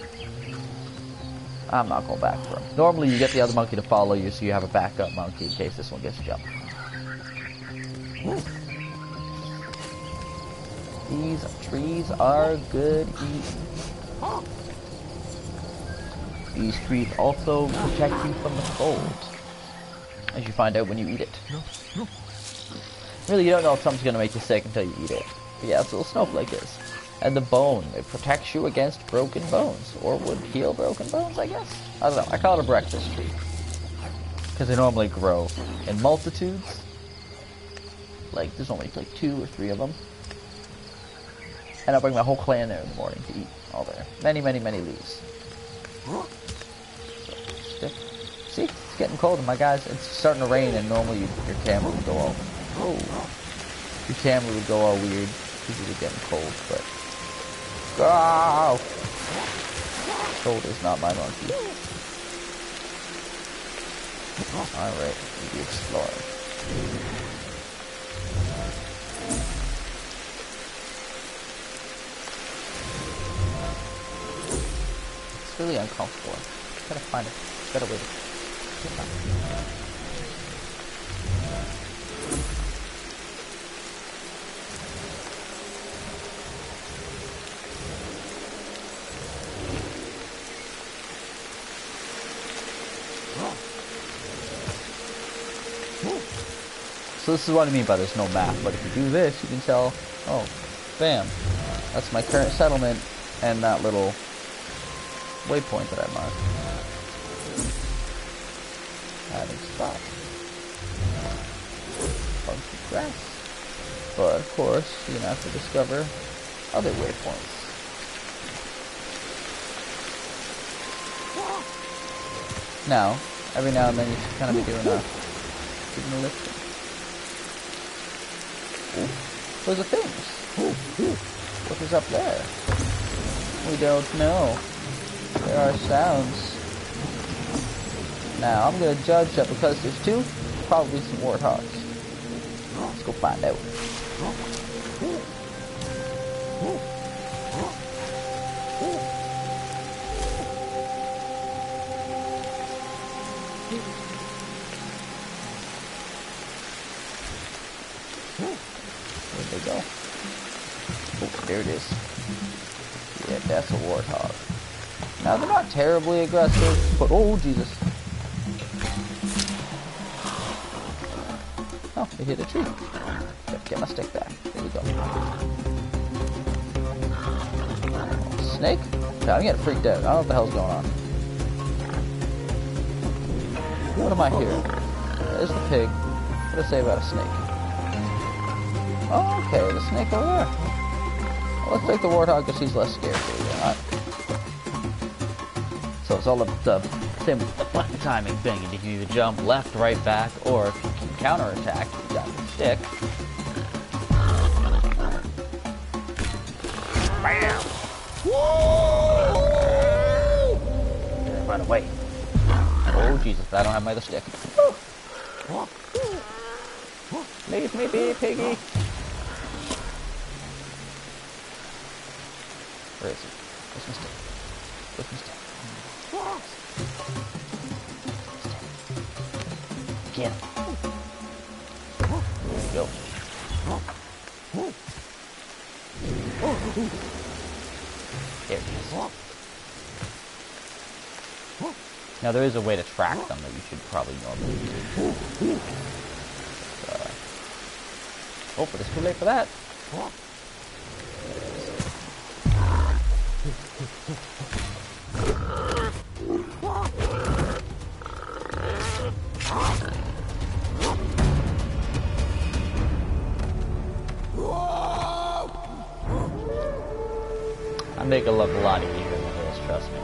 Speaker 1: I'm not going back for him. Normally you get the other monkey to follow you so you have a backup monkey in case this one gets jumped. These trees are good eating. These trees also protect you from the cold, as you find out when you eat it. Really, you don't know if something's going to make you sick until you eat it. But yeah, that's what a snowflake is. And the bone, it protects you against broken bones, or would heal broken bones, I guess? I don't know, I call it a breakfast tree. Because they normally grow in multitudes. Like, there's only like 2 or 3 of them. And I'll bring my whole clan there in the morning to eat all their many leaves. So, see, it's getting colder, my guys. It's starting to rain, and normally your camera would go all... Oh. Your camera would go all weird because it was getting cold, but... Go! Cold is not my monkey. Alright, we'll be exploring. It's really uncomfortable. I gotta find a better way to get that. So this is what I mean by there's no map, but if you do this, you can tell, oh, bam, that's my current settlement and that little waypoint that I marked. Adding spot. Funky grass. But of course, you're gonna have to discover other waypoints. Now, every now and then you should kind of be doing a lifting. Those are things. What is up there? We don't know. There are sounds. Now, I'm going to judge that because there's two, probably some warthogs. Let's go find out. Where'd they go? Oh, there it is. Yeah, that's a warthog. Now, they're not terribly aggressive, but oh, Jesus. Oh, they hit a tree. Gotta get my stick back. There we go. Snake? Okay, I'm getting freaked out. I don't know what the hell's going on. What am I hearing? There's the pig. What does it say about a snake? Oh, okay, the snake over there. Well, let's take the warthog because she's less scared. So it's all the same button timing thing, and you can either jump left, right, back, or if you can counterattack, you got the stick. Bam! Whoa! Run away. Oh Jesus, but I don't have my other stick. Leave me be, piggy. Where is he? Where's my stick? Where's my stick? Get him. There we go. There he is. Now there is a way to track them that you should probably normally do. Oh, but it's too late for that. I make it look a lot easier than it is, trust me.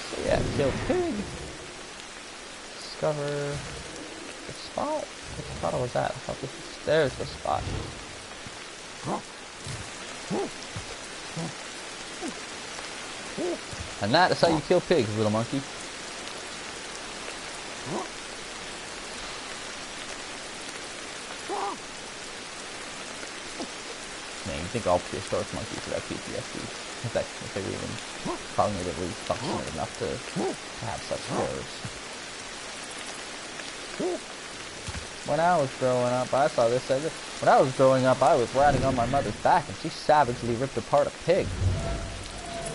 Speaker 1: So yeah, kill pig. Discover the spot. What spot was that? I thought this was, there's the spot. And that is how you kill pigs, little monkey. Man, you think all prehistoric monkeys would have PTSD? If they were even cognitively functional enough to have such terrors. When I was growing up, I saw this. When I was growing up, I was riding on my mother's back, and she savagely ripped apart a pig.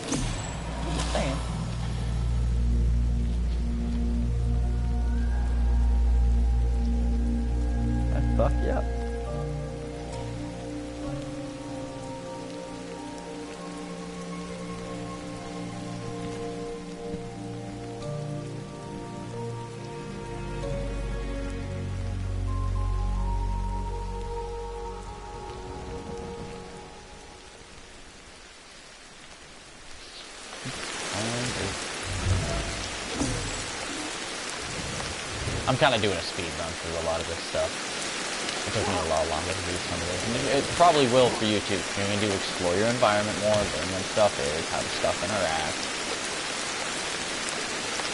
Speaker 1: Just saying. I'd fuck you up. I'm kind of doing a speed run through a lot of this stuff. It took me a lot longer to do some of this. And it probably will for you too. You're going to explore your environment more, learn when stuff is, how the stuff interacts.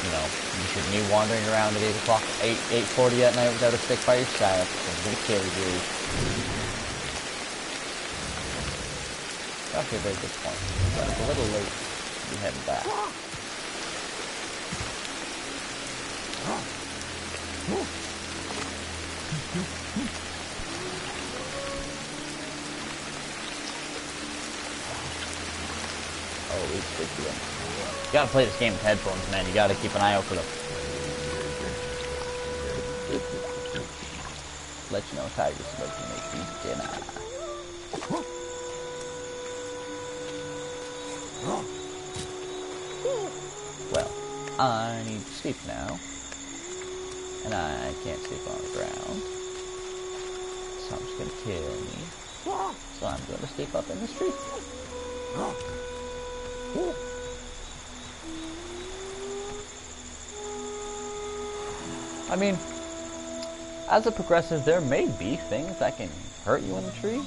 Speaker 1: You know, you shouldn't be wandering around at 8:40 at night without a stick by your side. It's going to kill you. Actually, a very good point. But it's a little late to be heading back. Oh, it's big deal. You gotta play this game with headphones, man. You gotta keep an eye out for them. Let you know tigers about to make me dinner.
Speaker 2: Well, I need to sleep now. And I can't sleep on the ground. Something's gonna kill me. So I'm gonna sleep up in this tree. I mean, as it progresses, there may be things that can hurt you in the tree.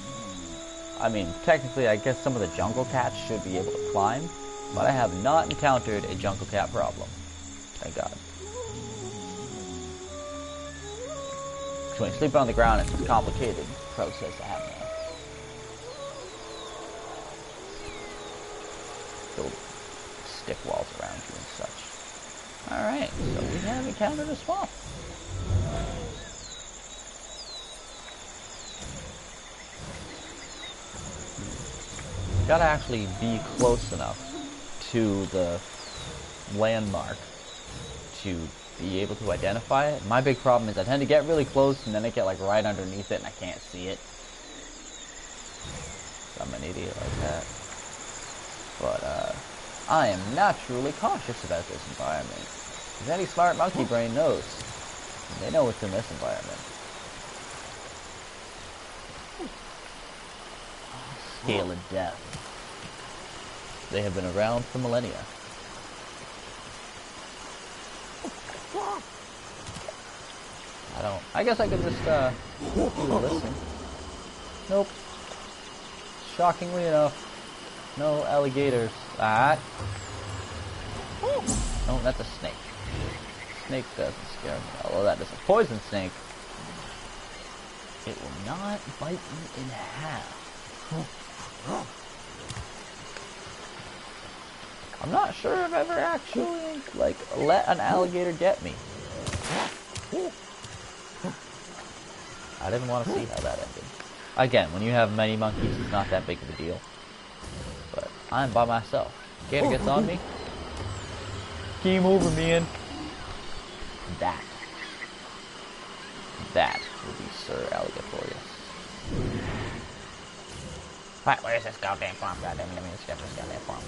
Speaker 2: I mean, technically, I guess some of the jungle cats should be able to climb, but I have not encountered a jungle cat problem. Thank God. So when you sleep on the ground, it's a complicated process to have now. Build stick walls around you and such. Alright, so we have encountered a swamp. Gotta actually be close enough to the landmark to be able to identify it. My big problem is I tend to get really close and then I get like right underneath it and I can't see it. So I'm an idiot like that. But I am naturally cautious about this environment. As any smart monkey brain knows. They know what's in this environment. Scale of death. They have been around for millennia. I guess I could just listen. Nope. Shockingly enough, no alligators. No, that's a snake. Snake doesn't scare me. Although that is a poison snake. It will not bite me in half. I'm not sure if I've ever actually, like, let an alligator get me. I didn't want to see how that ended. Again, when you have many monkeys, it's not that big of a deal. But I'm by myself. Gator gets on me. Game over, man. That will be Sir Alligatorius. Right, where's this goddamn farm? Goddamn, let me skip this goddamn farm.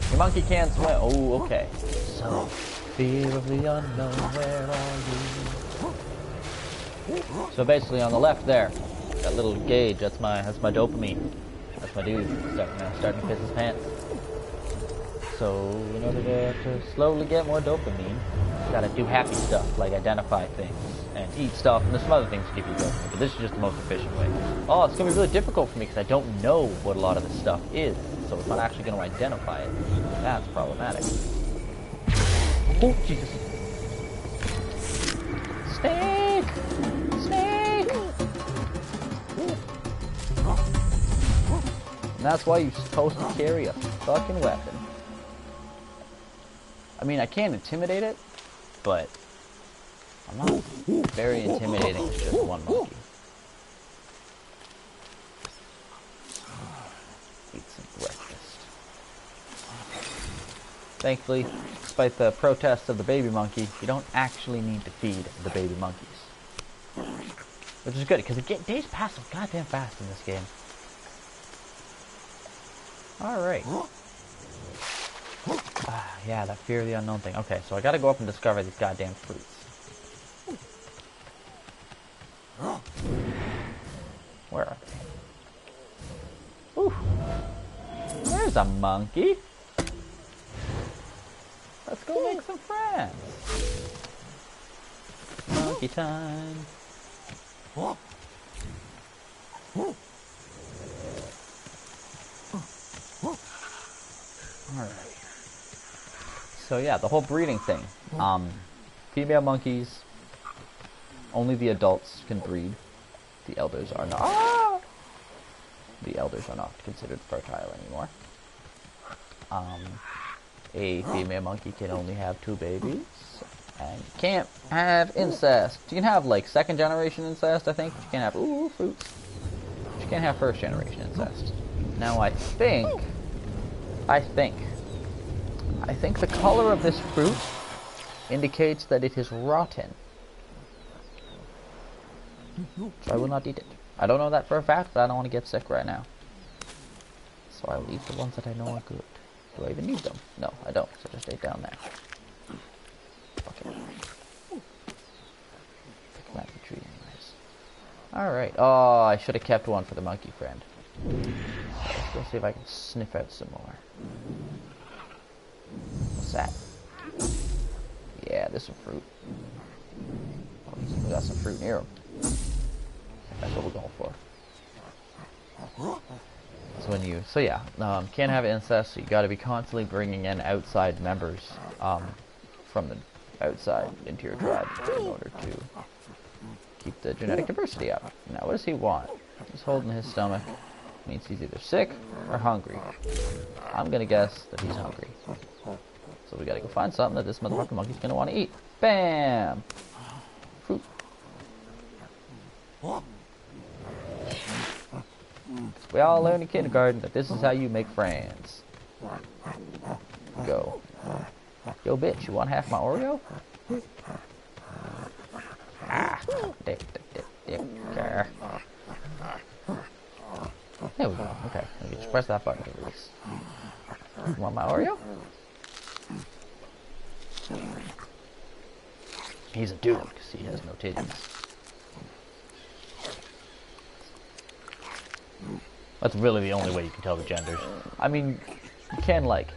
Speaker 2: Your monkey can't swim. Oh, okay. So, fear of the unknown, where are you? So basically, on the left there, that little gauge. That's my dopamine. That's my dude. Starting to piss his pants. So, in order to slowly get more dopamine, you gotta do happy stuff like identify things and eat stuff, and there's some other things to give you dopamine. But this is just the most efficient way. Oh, it's gonna be really difficult for me because I don't know what a lot of this stuff is. So if I'm actually going to identify it, that's problematic. Oh, Jesus. Snake! Snake! And that's why you're supposed to carry a fucking weapon. I mean, I can't intimidate it, but I'm not very intimidating with just one monkey. Thankfully, despite the protests of the baby monkey, you don't actually need to feed the baby monkeys. Which is good, because days pass so goddamn fast in this game. Alright. Yeah, that fear of the unknown thing. Okay, so I gotta go up and discover these goddamn fruits. Where are they? Ooh. There's a monkey. Let's go make some friends. Monkey time. Alright. So yeah, the whole breeding thing. Female monkeys, only the adults can breed. The elders are not. The elders are not considered fertile anymore. A female monkey can only have 2 babies, and can't have incest. You can have like 2nd generation incest, I think, but you can't have fruits. But you can't have 1st generation incest. Now I think the color of this fruit indicates that it is rotten. So I will not eat it. I don't know that for a fact, but I don't want to get sick right now. So I'll eat the ones that I know are good. Do I even need them? No, I don't. So just stay down there. Okay. Pick back the tree anyways. Alright. Oh, I should have kept one for the monkey friend. Let's go see if I can sniff out some more. What's that? Yeah, there's some fruit. Oh, we got some fruit near him. That's what we're going for. So yeah, can't have incest, so you gotta be constantly bringing in outside members from the outside into your tribe in order to keep the genetic diversity up. Now, what does he want? He's holding his stomach. Means he's either sick or hungry. I'm gonna guess that he's hungry. So we gotta go find something that this motherfucking monkey's gonna want to eat. Bam! Fruit. We all learn in kindergarten that this is how you make friends. Go. Yo, bitch, you want half my Oreo? Ah, dick. There we go. Okay, just press that button to release. You want my Oreo? He's a dude because he has no titties. That's really the only way you can tell the genders. I mean, you can, like,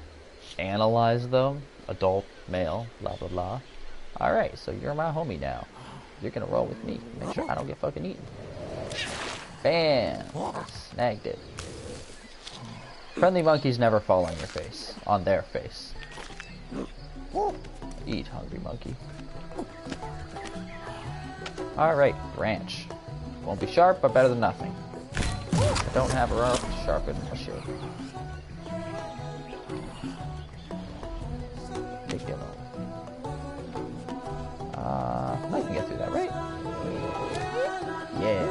Speaker 2: analyze them. Adult, male, blah, blah, blah. Alright, so you're my homie now. You're gonna roll with me. Make sure I don't get fucking eaten. Bam! Snagged it. Friendly monkeys never fall on your face. On their face. Eat, hungry monkey. Alright, branch. Won't be sharp, but better than nothing. I don't have a rope to sharpen my shit. Big deal. I can get through that, right? Yeah.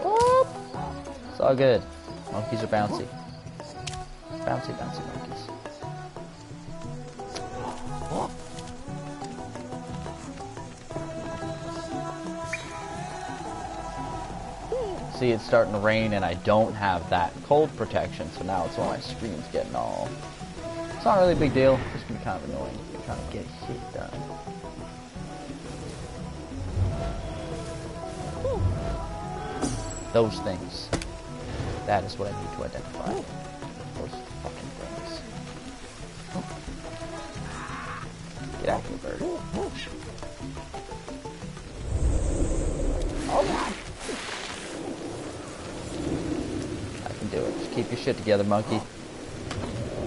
Speaker 2: Whoop. It's all good. Monkeys are bouncy. Bouncy monkeys. See, it's starting to rain and I don't have that cold protection, so now it's why my screen's getting all... It's not really a big deal, it's just gonna be kind of annoying. I'm trying to get shit done. Those things. That is what I need to identify. Those fucking things. Get out of here, bird. Oh god! Do it. Just keep your shit together, monkey.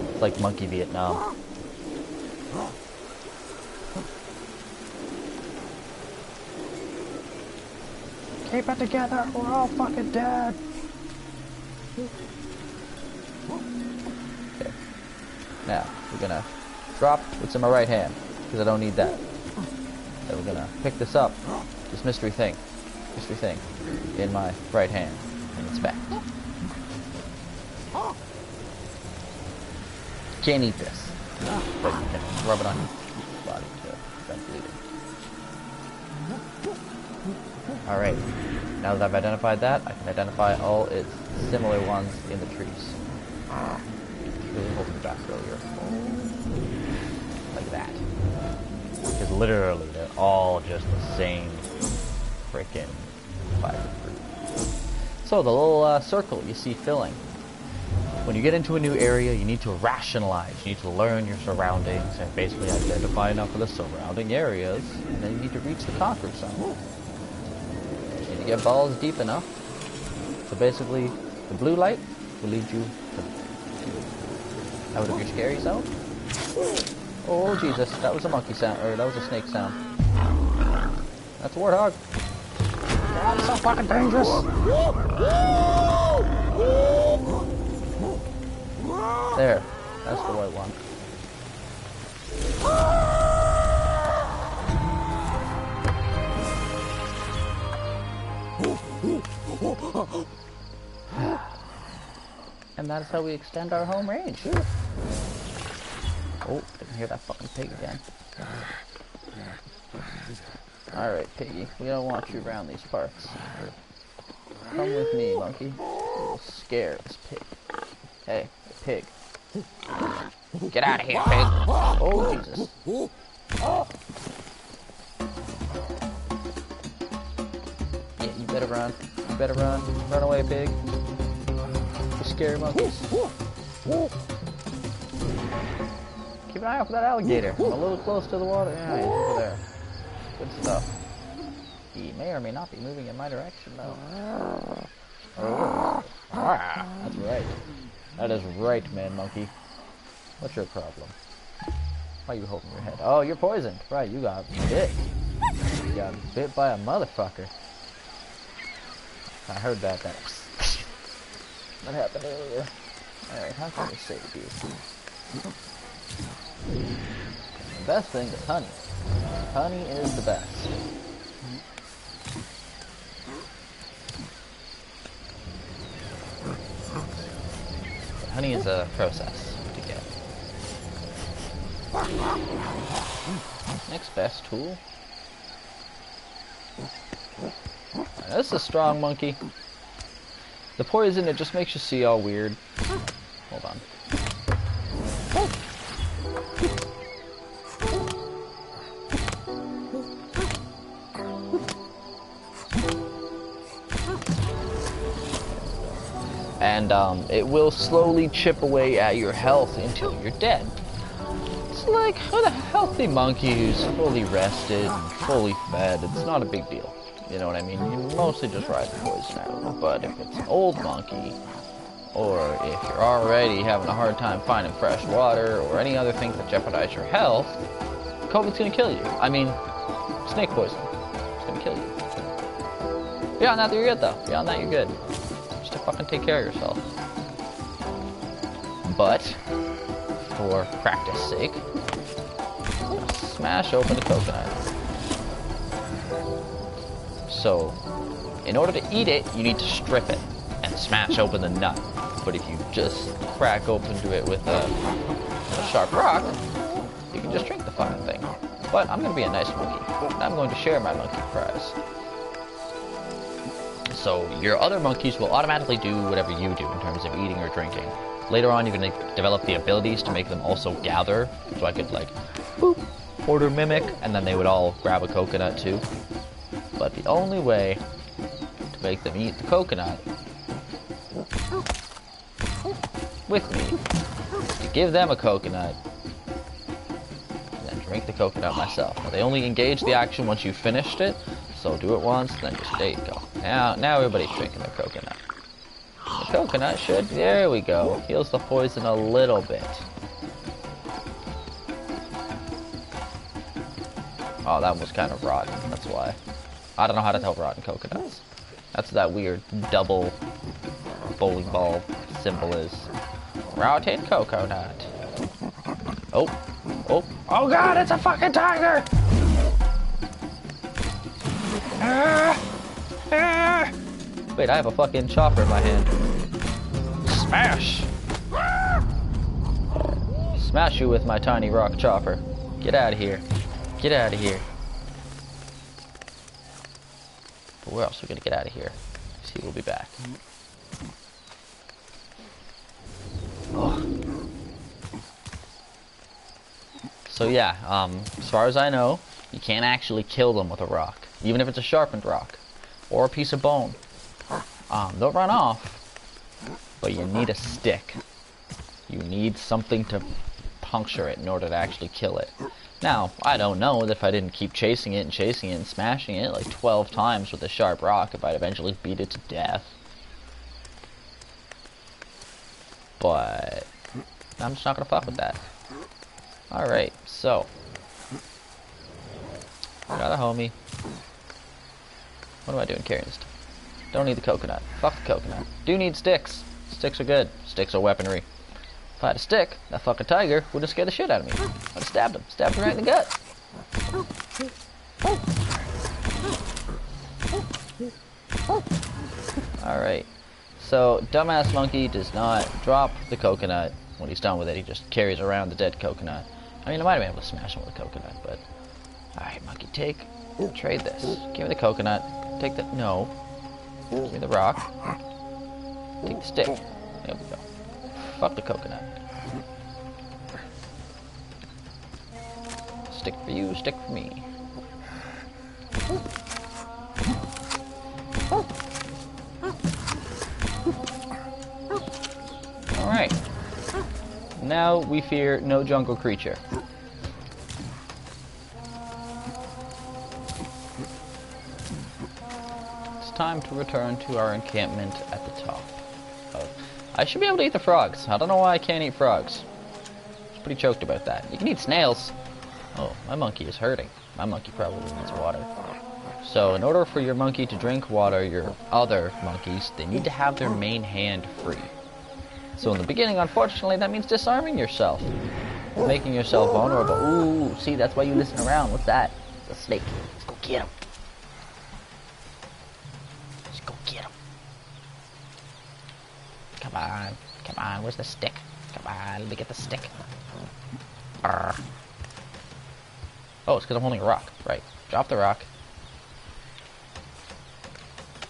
Speaker 2: It's like monkey Vietnam. Keep it together, we're all fucking dead. Okay. Now, we're gonna drop what's in my right hand, because I don't need that. Then we're gonna pick this up, this mystery thing, in my right hand, and it's back. Can't eat this, but you can rub it on your body to prevent bleeding. Alright, now that I've identified that, I can identify all its similar ones in the trees. Really holding back earlier. Like that. Because literally, they're all just the same freaking fiber fruit. So the little circle you see filling. When you get into a new area, you need to rationalize. You need to learn your surroundings and basically identify enough of the surrounding areas, and then you need to reach the conquer zone. You need to get balls deep enough. So basically, the blue light will lead you out of your scary zone. Oh Jesus, that was a monkey sound, or that was a snake sound. That's a warthog. That's so fucking dangerous. There, that's the right one. And that is how we extend our home range. Oh, I can hear that fucking pig again.
Speaker 1: Alright, piggy. We don't want you around these parts. Come with me, monkey. We will scare this pig. Hey, pig. Get out of here, pig. Oh, Jesus. Yeah, you better run. You better run. Run away, pig. You scary monkeys. Keep an eye out for that alligator. I'm a little close to the water. Yeah, he's over there. Good stuff. He may or may not be moving in my direction, though. That's right. That is right, man, monkey. What's your problem? Why are you holding your head? Oh, you're poisoned. Right, you got bit. You got bit by a motherfucker. I heard that. That happened earlier. Alright, how can we save you? The best thing is honey. Honey is the best. But honey is a process to get. Next best tool. Now, this is a strong monkey. The poison, it just makes you see all weird. Hold on. And it will slowly chip away at your health until you're dead. It's like with a healthy monkey who's fully rested and fully fed, it's not a big deal. You know what I mean? You mostly just ride the poison out of it. But if it's an old monkey, or if you're already having a hard time finding fresh water, or any other things that jeopardize your health, COVID's gonna kill you. I mean, snake poison. It's gonna kill you. Beyond that, you're good though. Beyond that, you're good. Just to fucking take care of yourself. But, for practice sake, smash open the coconut. So, in order to eat it, you need to strip it and smash open the nut. But if you just crack open it with a sharp rock, you can just drink the fucking thing. But I'm going to be a nice monkey, and I'm going to share my monkey prize. So your other monkeys will automatically do whatever you do in terms of eating or drinking. Later on, you're going to develop the abilities to make them also gather. So I could like, boop, order mimic, and then they would all grab a coconut too. But the only way to make them eat the coconut with me is to give them a coconut and then drink the coconut myself. Now, they only engage the action once you've finished it, so do it once, then just, there you go. Now everybody's drinking their coconut. The coconut should, there we go, heals the poison a little bit. Oh, that was kind of rotten, that's why. I don't know how to tell rotten coconuts. That's what that weird double bowling ball symbol is. Rotten coconut. Oh. Oh. Oh god, it's a fucking tiger! Wait, I have a fucking chopper in my hand. Smash! Smash you with my tiny rock chopper. Get out of here. Get out of here. But where else are we gonna get out of here? See, we'll be back. Oh. So yeah, as far as I know, you can't actually kill them with a rock, even if it's a sharpened rock or a piece of bone. They'll run off, but you need a stick. You need something to puncture it in order to actually kill it. Now, I don't know that if I didn't keep chasing it and smashing it like 12 times with a sharp rock, if I'd eventually beat it to death. But I'm just not gonna fuck with that. Alright, so got a homie. What am I doing carrying this stuff? Don't need the coconut. Fuck the coconut. Do need sticks. Sticks are good. Sticks are weaponry. If I had a stick, that fucking tiger would have scared the shit out of me. I'd have stabbed him. Stabbed him right in the gut. Alright. So, dumbass monkey does not drop the coconut when he's done with it. He just carries around the dead coconut. I mean, I might have been able to smash him with a coconut, but... Alright, monkey, take
Speaker 2: Trade this. Give me the coconut. Take the... No. Give me the rock. Take the stick. There we go. Fuck the coconut. Stick for you, stick for me. Alright. Now we fear no jungle creature. It's time to return to our encampment at the top. Oh, I should be able to eat the frogs. I don't know why I can't eat frogs. I was pretty choked about that. You can eat snails. Oh, my monkey is hurting. My monkey probably needs water. So, in order for your monkey to drink water, your other monkeys, they need to have their main hand free. So in the beginning, unfortunately, that means disarming yourself. Making yourself vulnerable. Ooh, see, that's why you listen around. What's that? It's a snake. Let's go get him. Let's go get him. Come on. Come on, where's the stick? Come on, let me get the stick. Arrgh. Oh, it's because I'm holding a rock. Right. Drop the rock.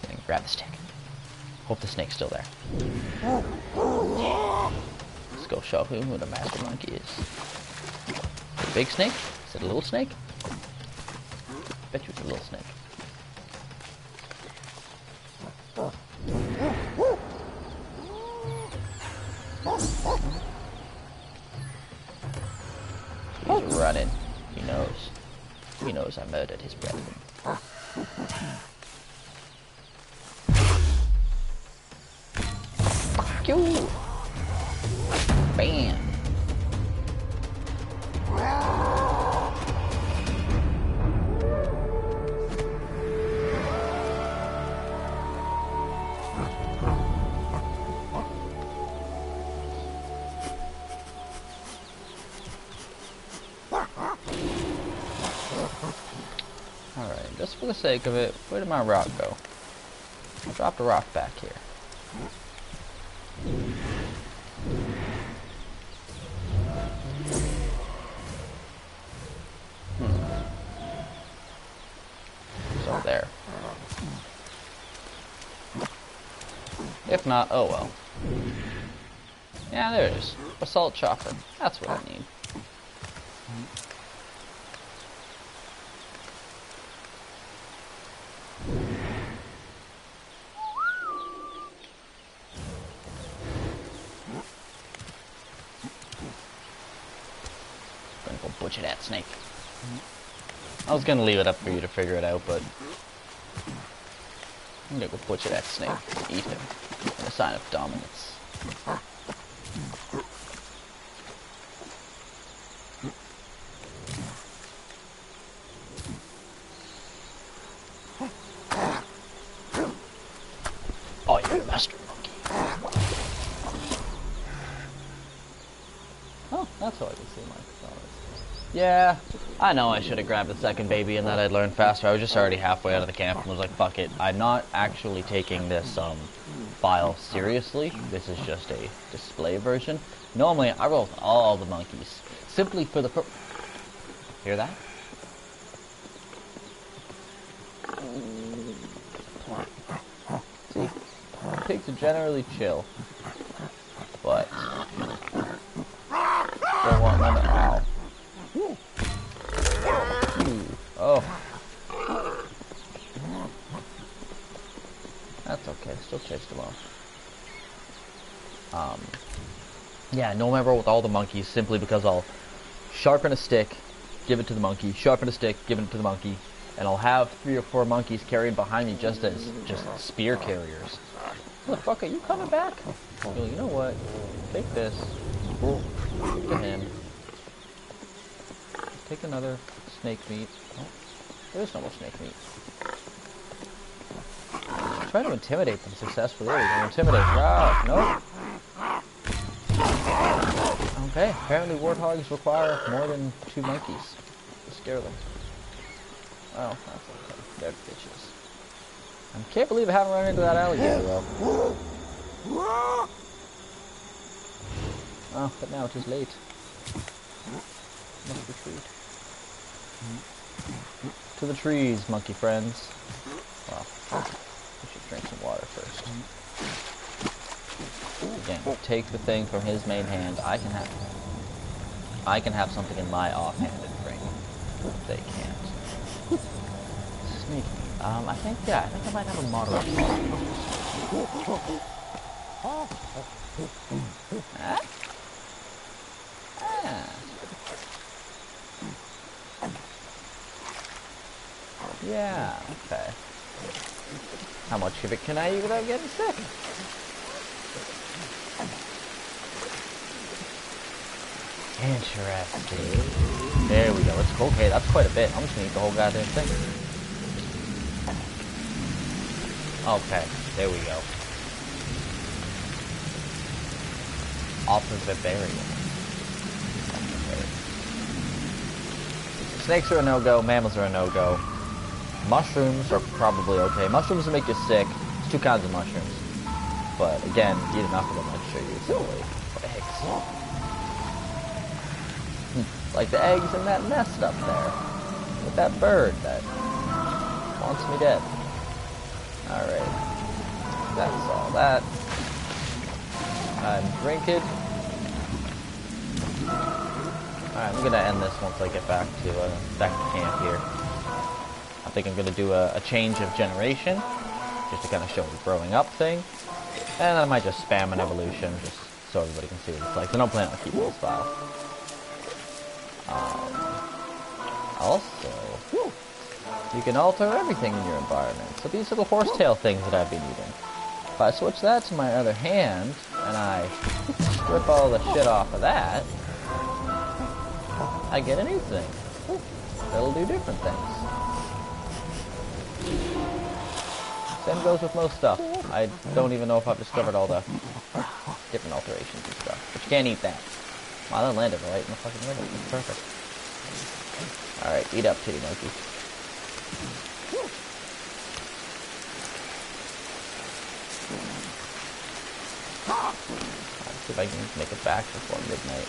Speaker 2: And grab the stick. Hope the snake's still there. Let's go show him who the master monkey is. Is it a big snake? Is it a little snake? Bet you it's a little snake. He's running. He knows. He knows I murdered his brethren. Fuck you! Bam! Alright, just for the sake of it, where did my rock go? I dropped a rock back here. So there. If not, oh well. Yeah, there it is. Basalt chopper. That's what I need. Gonna go butcher that snake. I was gonna leave it up for you to figure it out, but I'm gonna go butcher that snake and eat him in a sign of dominance. Oh, you're the master monkey. Oh, that's how I can see my performance. Yeah, I know I should have grabbed the second baby and that I'd learn faster. I was just already halfway out of the camp and was like, fuck it. I'm not actually taking this file seriously. This is just a display version. Normally, I roll with all the monkeys. Simply for the Hear that? See, pigs are generally chill. But don't want none of ow. Oh. That's okay, still chase them off. Yeah, no member with all the monkeys simply because I'll sharpen a stick, give it to the monkey, sharpen a stick, give it to the monkey, and I'll have 3 or 4 monkeys carried behind me just as spear carriers. What the fuck, are you coming back? Well, you know what? Take this. Give to him. Take another snake meat. Oh, there's no more snake meat. Try to intimidate them successfully. There we go. Intimidate. Wow. Nope. Okay. Apparently warthogs require more than 2 monkeys to scare them. Oh, that's okay. They're bitches. I can't believe I haven't run into that alligator though. Oh, but now it is late. Must retreat. to the trees, monkey friends. Well, we should drink some water first. Again, take the thing from his main hand. I can have something in my offhanded drink. They can't. Sneaky. I think I might have a moderate problem. Ah. Yeah, okay. How much of it can I eat without getting sick? Interesting. There we go. It's okay. That's quite a bit. I'm just gonna eat the whole goddamn thing. Okay. There we go. Opposite burial. Snakes are a no-go. Mammals are a no-go. Mushrooms are probably okay. Mushrooms will make you sick. There's two kinds of mushrooms. But again, eat enough of them, I'm sure you're silly. Eggs. Like the eggs in that nest up there. With that bird that wants me dead. Alright. That's all that. I'm drinking. Alright, I'm gonna end this once I get back to camp here. I think I'm gonna do a change of generation, just to kind of show the growing up thing. And I might just spam an evolution, just so everybody can see what it's like. I don't plan on keeping this file. Also, you can alter everything in your environment. So these little horsetail things that I've been eating. If I switch that to my other hand, and I strip all the shit off of that, I get a new thing. That'll do different things. Same goes with most stuff. I don't even know if I've discovered all the different alterations and stuff. But you can't eat that. Wow, that landed right in the fucking middle. It's perfect. Alright, eat up, titty monkey. Let's see if I can make it back before midnight.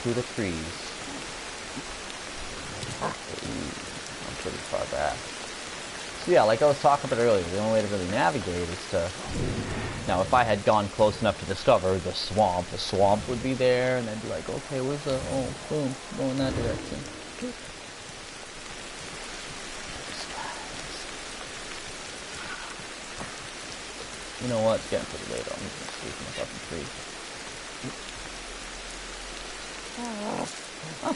Speaker 2: To the trees. I'm pretty far back. So yeah, like I was talking about earlier, the only way to really navigate is to... Now, if I had gone close enough to discover the swamp would be there, and I'd be like, okay, where's the... Oh, boom, go in that direction. You know what? It's getting pretty late. I'm just gonna sleep in the fucking tree. Oh.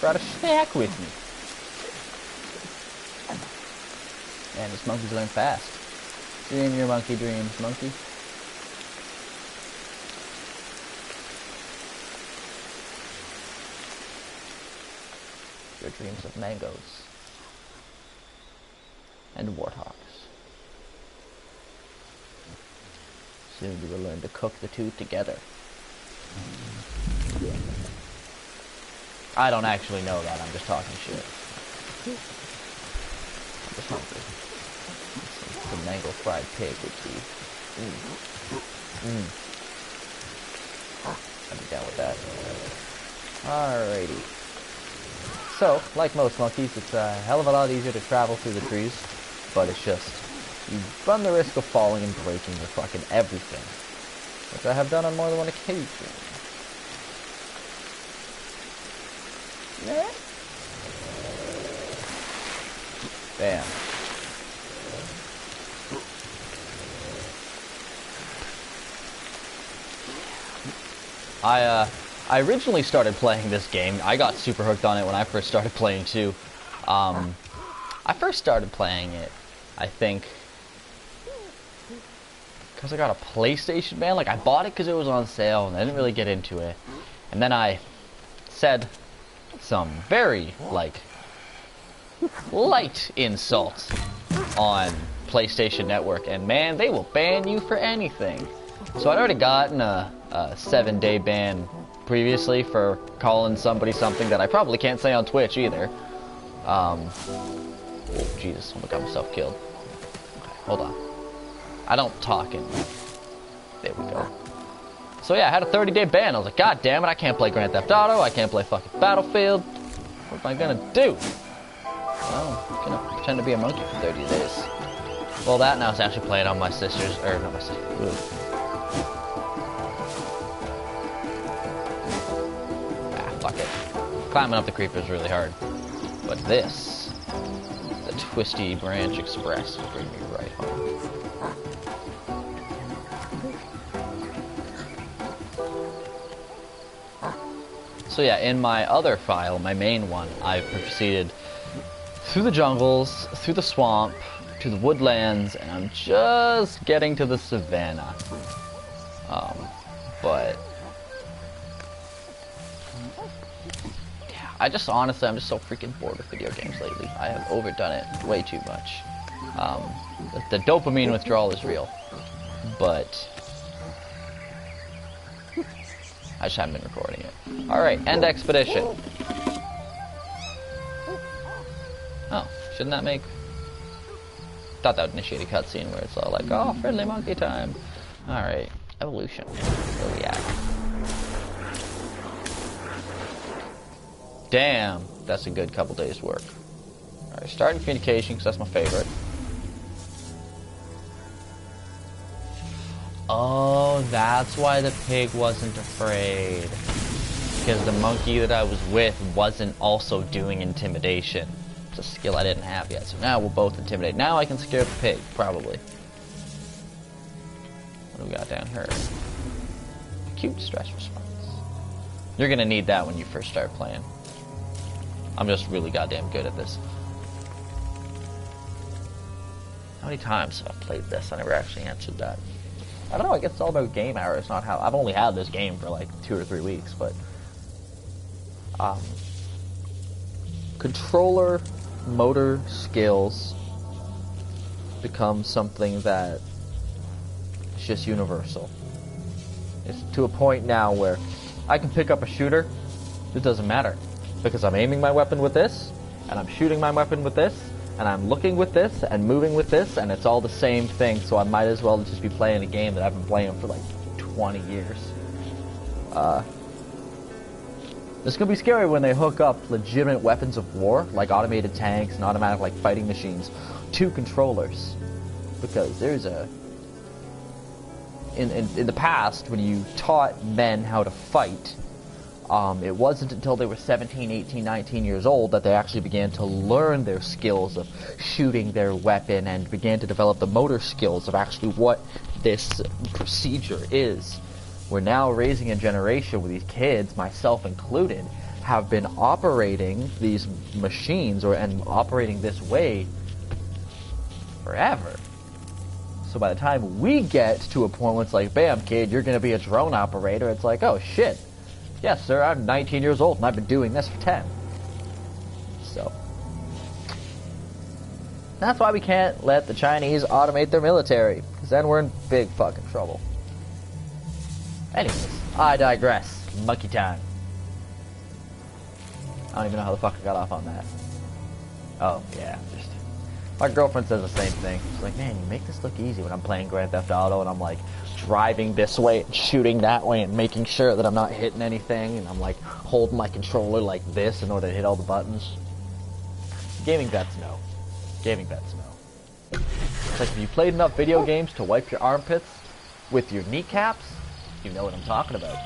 Speaker 2: Brought a snack with me. Man, this monkeys learn fast. Dream your monkey dreams, monkey. Your dreams of mangoes. And warthogs. Soon you will learn to cook the two together. I don't actually know that, I'm just talking shit. I'm just hungry. The mango fried pig would be... I'd be down with that. Alrighty. So, like most monkeys, it's a hell of a lot easier to travel through the trees, but it's just... You run the risk of falling and breaking your fucking everything, which I have done on more than one occasion. Yeah. Bam. I originally started playing this game. I got super hooked on it when I first started playing too. I first started playing it, I think, because I got a PlayStation, man. Like, I bought it because it was on sale, and I didn't really get into it. And then I said some very, like, light insults on PlayStation Network, and man, they will ban you for anything. So I'd already gotten a 7-day ban previously for calling somebody something that I probably can't say on Twitch either. Oh, Jesus, I got myself killed. Okay, hold on. I don't talk in... There we go. So yeah, I had a 30-day ban. I was like, God damn it, I can't play Grand Theft Auto, I can't play fucking Battlefield. What am I gonna do? Well, I'm gonna pretend to be a monkey for 30 days. Well, that now is actually playing on my sister's, or not my sister's. Fuck it. Climbing up the creeper is really hard. But this, the Twisty Branch Express, will bring me right home. So yeah, in my other file, my main one, I've proceeded through the jungles, through the swamp, to the woodlands, and I'm just getting to the savannah. But yeah, I'm just so freaking bored with video games lately. I have overdone it way too much. The dopamine withdrawal is real, but I just haven't been recording it. Alright, end expedition. Oh, shouldn't that make... Thought that would initiate a cutscene where it's all like, oh, friendly monkey time. Alright, evolution. Where we at? Damn, that's a good couple days work. Alright, starting communication, because that's my favorite. Oh, that's why the pig wasn't afraid. Because the monkey that I was with wasn't also doing intimidation. It's a skill I didn't have yet, so now we'll both intimidate. Now I can scare the pig, probably. What do we got down here? Acute stress response. You're gonna need that when you first start playing. I'm just really goddamn good at this. How many times have I played this? I never actually answered that. I don't know, I guess it's all about game hours, not how... I've only had this game for like 2 or 3 weeks, but... controller motor skills become something that is just universal. It's to a point now where I can pick up a shooter, it doesn't matter. Because I'm aiming my weapon with this, and I'm shooting my weapon with this, and I'm looking with this, and moving with this, and it's all the same thing, so I might as well just be playing a game that I've been playing for like 20 years. It's gonna be scary when they hook up legitimate weapons of war, like automated tanks and automatic like fighting machines, to controllers. Because there's a... In the past, when you taught men how to fight, it wasn't until they were 17, 18, 19 years old that they actually began to learn their skills of shooting their weapon and began to develop the motor skills of actually what this procedure is. We're now raising a generation where these kids, myself included, have been operating these machines and operating this way forever. So by the time we get to a point where it's like, bam, kid, you're going to be a drone operator, it's like, oh, shit. Yes, sir, I'm 19 years old and I've been doing this for 10. So. That's why we can't let the Chinese automate their military, because then we're in big fucking trouble. Anyways, I digress. Monkey time. I don't even know how the fuck I got off on that. Oh, yeah, just... My girlfriend says the same thing. She's like, man, you make this look easy when I'm playing Grand Theft Auto and I'm like driving this way and shooting that way and making sure that I'm not hitting anything and I'm like holding my controller like this in order to hit all the buttons. Gaming vets know. Gaming vets know. It's like if you played enough video games to wipe your armpits with your kneecaps, you know what I'm talking about.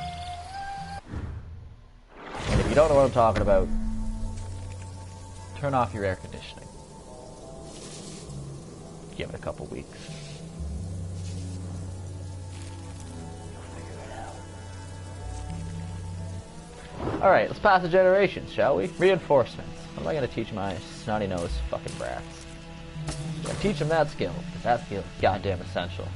Speaker 2: And if you don't know what I'm talking about, turn off your air conditioning. Give it a couple weeks. Alright, let's pass the generations, shall we? Reinforcements. What am I going to teach my snotty-nosed fucking brats? I'm going to teach them that skill, because that skill is goddamn essential.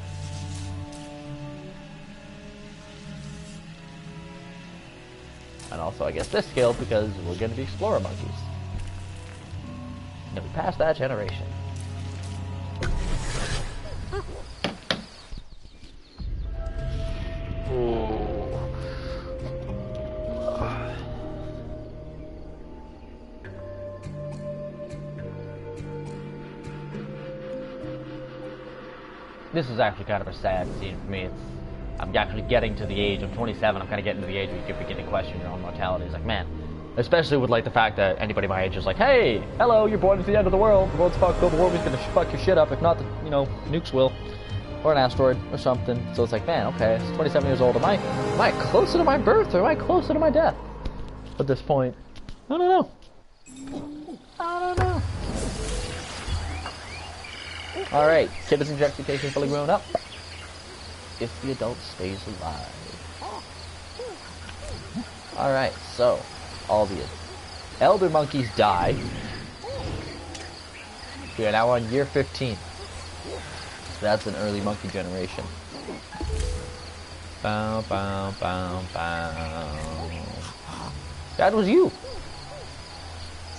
Speaker 2: And also, I guess this skill, because we're going to be explorer monkeys. And we passed that generation. This is actually kind of a sad scene for me. I'm actually getting to the age, I'm 27, I'm kind of getting to the age where you could begin to question your own mortality. It's like, man, Especially with like the fact that anybody my age is like, hey, hello, you're born into the end of the world. The world's fucked up. The world's gonna fuck your shit up. If not, nukes will, or an asteroid or something. So it's like, man, okay, it's 27 years old. Am I closer to my birth or am I closer to my death? At this point, I don't know. All right, kid is injectation fully grown up. If the adult stays alive. All right, so. All the elder monkeys die. We are now on year 15. That's an early monkey generation. Bow, bow, bow, bow. That was you.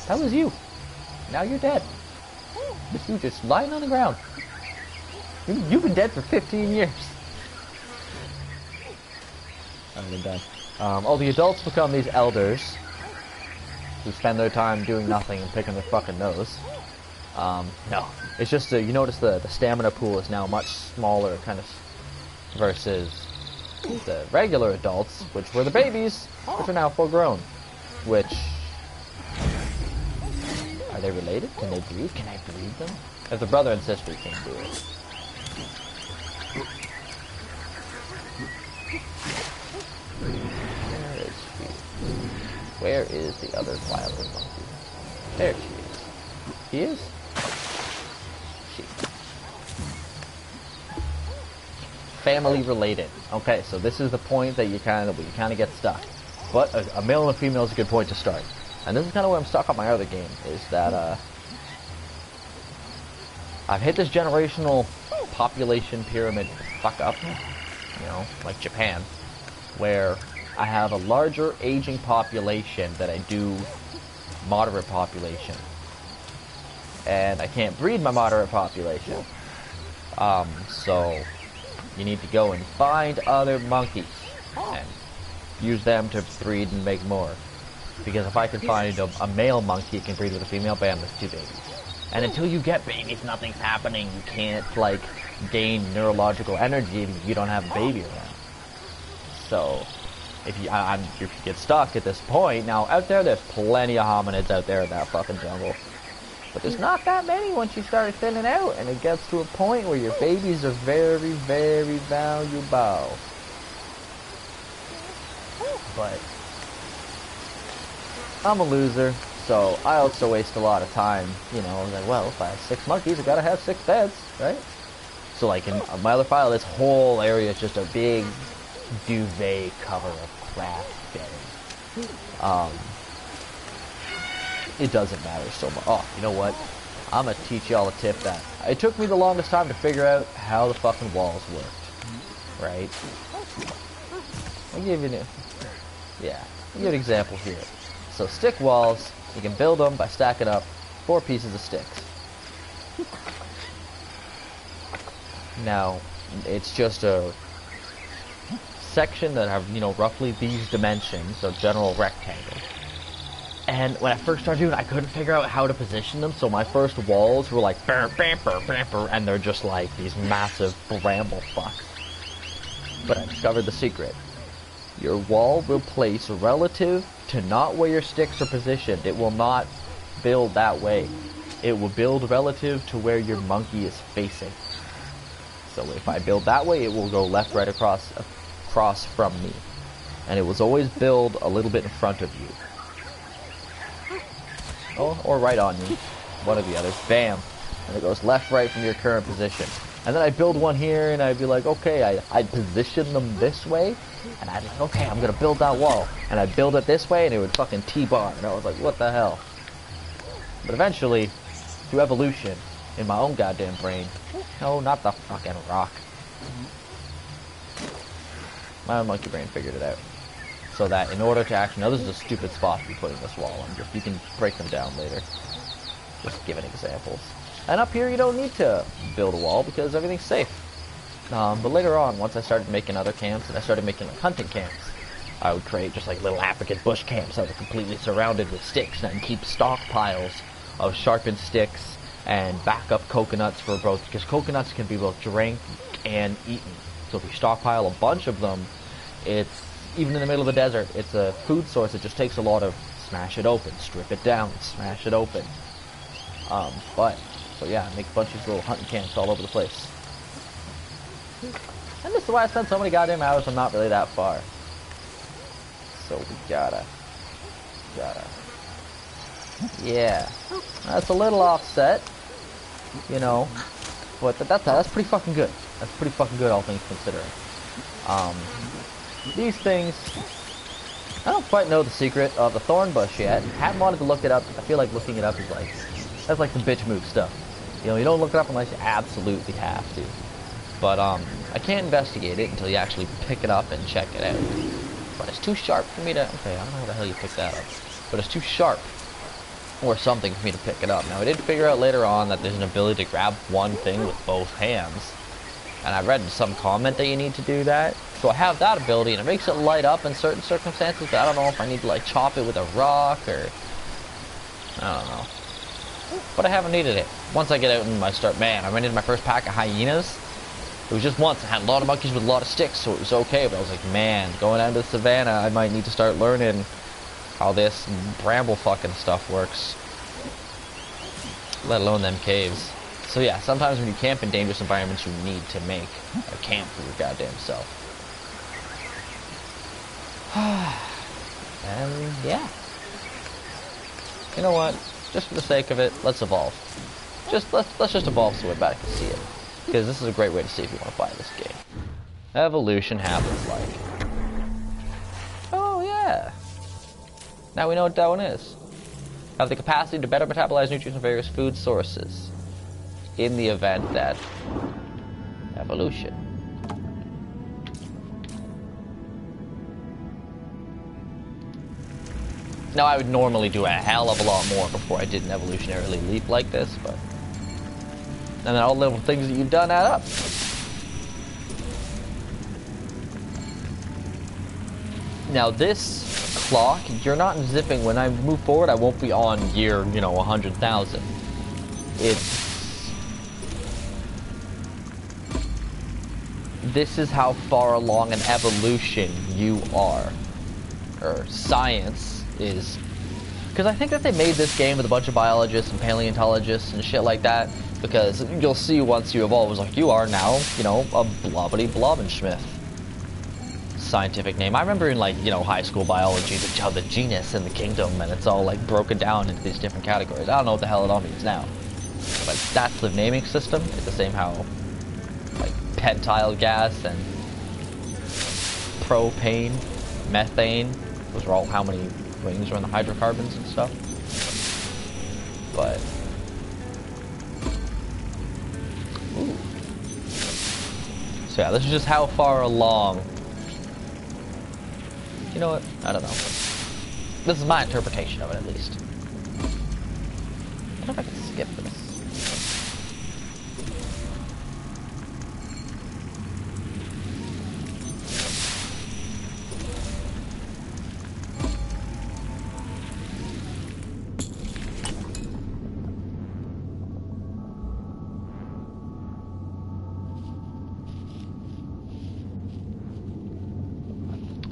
Speaker 2: That was you. Now you're dead. It's you just lying on the ground. You've been dead for 15 years. I'm done. All the adults become these elders who spend their time doing nothing and picking their fucking nose. No. It's just, you notice the stamina pool is now much smaller, kind of, versus the regular adults, which were the babies, which are now full grown. Which, are they related? Can they breed? Can I breed them? If the brother and sister can do it. Where is the other wilder monkey? There she is. He is? She. Family related. Okay, so this is the point that you kind of get stuck. But a male and a female is a good point to start. And this is kind of where I'm stuck on my other game, is that I've hit this generational population pyramid fuck up, like Japan, where I have a larger aging population than I do moderate population. And I can't breed my moderate population. So you need to go and find other monkeys and use them to breed and make more. Because if I can find a male monkey that can breed with a female, bam, there's 2 babies. And until you get babies, nothing's happening. You can't, gain neurological energy if you don't have a baby around. So if you get stuck at this point, now out there's plenty of hominids out there in that fucking jungle. But there's not that many once you start thinning out, and it gets to a point where your babies are very, very valuable. But I'm a loser, so I also waste a lot of time, like, well, if I have 6 monkeys, I gotta have 6 beds, right? So in my other file, this whole area is just a big duvet cover of crap bedding. It doesn't matter so much. Oh, you know what? I'm gonna teach y'all a tip that it took me the longest time to figure out how the fucking walls worked. Right? I'll give you an example here. So stick walls, you can build them by stacking up 4 pieces of sticks. Now, it's just a section that have, roughly these dimensions, so general rectangle. And when I first started doing it, I couldn't figure out how to position them, so my first walls were like, and they're just like these massive bramble fucks. But I discovered the secret. Your wall will place relative to not where your sticks are positioned. It will not build that way. It will build relative to where your monkey is facing. So if I build that way, it will go left, right, across from me. And it will always build a little bit in front of you. Oh, or right on you. One or the other. Bam. And it goes left, right from your current position. And then I build one here, and I'd be like, okay, I'd position them this way, and I'd be like, okay, I'm gonna build that wall. And I'd build it this way, and it would fucking T-bar. And I was like, what the hell? But eventually, through evolution, in my own goddamn brain, no, not the fucking rock. My own monkey brain figured it out. So that in order to actually, now this is a stupid spot to be putting this wall under. You can break them down later. Just giving examples. And up here you don't need to build a wall because everything's safe. But later on, once I started making other camps and I started making hunting camps, I would create just little African bush camps that were completely surrounded with sticks, and I'd keep stockpiles of sharpened sticks and backup coconuts for both, because coconuts can be both drank and eaten. So if you stockpile a bunch of them, it's, even in the middle of the desert, it's a food source that just takes a lot of smash it open, strip it down, smash it open. But yeah, make a bunch of these little hunting camps all over the place. And this is why I spent so many goddamn hours. I'm not really that far. So we gotta. Yeah. That's a little offset. You know. But that's pretty fucking good. That's pretty fucking good, all things considering. These things... I don't quite know the secret of the thorn bush yet. Haven't wanted to look it up. I feel like looking it up is like... That's like some bitch move stuff. You know, you don't look it up unless you absolutely have to. But, I can't investigate it until you actually pick it up and check it out. But it's too sharp for me to... Okay, I don't know how the hell you pick that up. But it's too sharp. Or something for me to pick it up. Now, I did figure out later on that there's an ability to grab one thing with both hands. And I read in some comment that you need to do that. So I have that ability, and it makes it light up in certain circumstances, but I don't know if I need to, like, chop it with a rock, or... I don't know. But I haven't needed it. Once I get out and I start... Man, I ran into my first pack of hyenas. It was just once. I had a lot of monkeys with a lot of sticks, so it was okay. But I was like, man, going out into the savannah, I might need to start learning how this bramble fucking stuff works. Let alone them caves. So yeah, sometimes when you camp in dangerous environments, you need to make a camp for your goddamn self. And yeah. You know what? Just for the sake of it, let's evolve. Let's just evolve so everybody can see it. Because this is a great way to see if you want to buy this game. Evolution happens like... Oh yeah! Now we know what that one is. Have the capacity to better metabolize nutrients from various food sources. In the event that... Evolution. Now I would normally do a hell of a lot more before I did an evolutionarily leap like this, but... And then all the little things that you've done add up. Now this clock, you're not zipping. When I move forward, I won't be on year, 100,000. This is how far along in evolution you are. Or science is. Because I think that they made this game with a bunch of biologists and paleontologists and shit like that. Because you'll see once you evolve, it's like, you are now, a blobbity blobbenschmith. Scientific name. I remember in, high school biology, the genus and the kingdom, and it's all, broken down into these different categories. I don't know what the hell it all means now. But that's the naming system. It's the same how, pentile gas and propane, methane, those are all how many rings are in the hydrocarbons and stuff. But... Ooh. So yeah, this is just how far along. You know what? I don't know. This is my interpretation of it, at least. I wonder if I can skip this.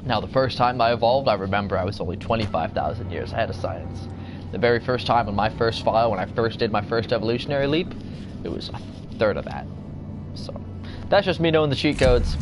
Speaker 2: Now, the first time I evolved, I remember I was only 25,000 years ahead of science. The very first time on my first file, when I first did my first evolutionary leap, it was a third of that. So, that's just me knowing the cheat codes.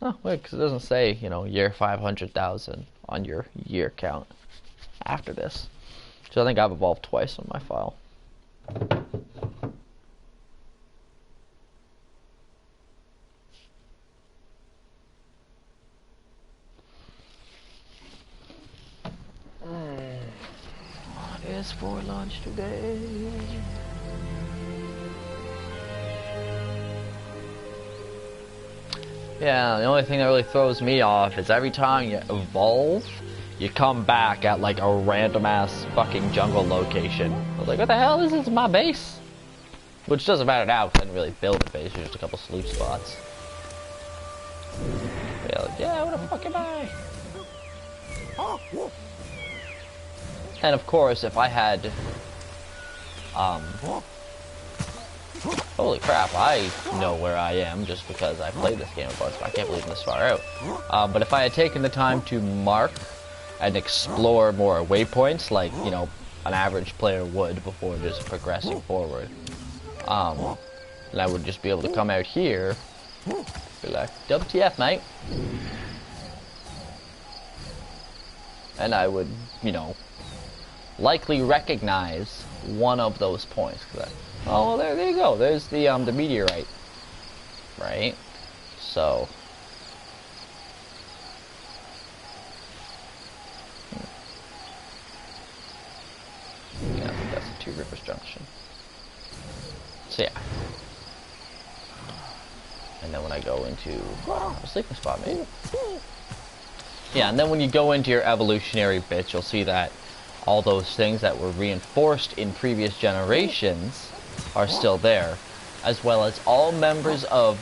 Speaker 2: Oh, wait, because it doesn't say, year 500,000 on your year count after this. So I think I've evolved twice on my file. What is for lunch today? Yeah, the only thing that really throws me off is every time you evolve, you come back at like a random ass fucking jungle location. I was like, what the hell? This is my base. Which doesn't matter now because I didn't really build a base. There's just a couple sloop spots. Yeah, what the fuck am I? And of course, if I had, holy crap, I know where I am just because I played this game a bunch, but I can't believe I'm this far out. But if I had taken the time to mark and explore more waypoints, like, you know, an average player would before just progressing forward, and I would just be able to come out here, be like, WTF, mate? And I would, you know, likely recognize one of those points. Oh, well, there you go. There's the meteorite, right? So, yeah, I think that's the Two Rivers Junction. So yeah, and then when I go into a sleeping spot, maybe. Yeah, and then when you go into your evolutionary bits, you'll see that all those things that were reinforced in previous generations are still there, as well as all members of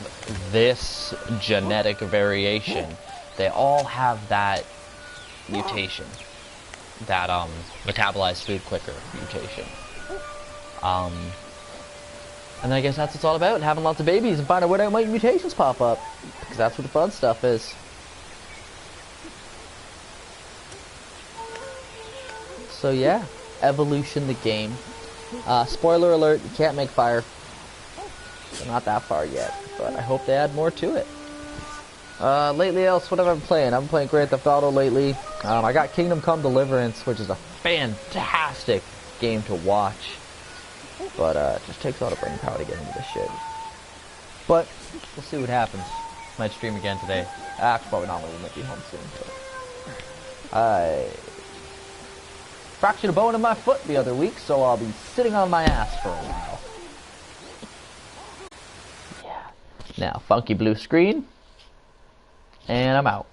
Speaker 2: this genetic variation. They all have that mutation, that metabolize food quicker mutation. And I guess that's what it's all about, having lots of babies and finding out where might mutations pop up, because that's what the fun stuff is. So yeah, evolution the game. Spoiler alert, you can't make fire. So not that far yet, but I hope they add more to it. Lately else, what have I been playing? I've been playing Grand Theft Auto lately. I got Kingdom Come Deliverance, which is a fantastic game to watch. But it just takes a lot of brain power to get into this shit. But we'll see what happens. Might stream again today. Actually, probably not. We might be home soon. But I fractured a bone in my foot the other week, so I'll be sitting on my ass for a while. Yeah. Now, funky blue screen, and I'm out.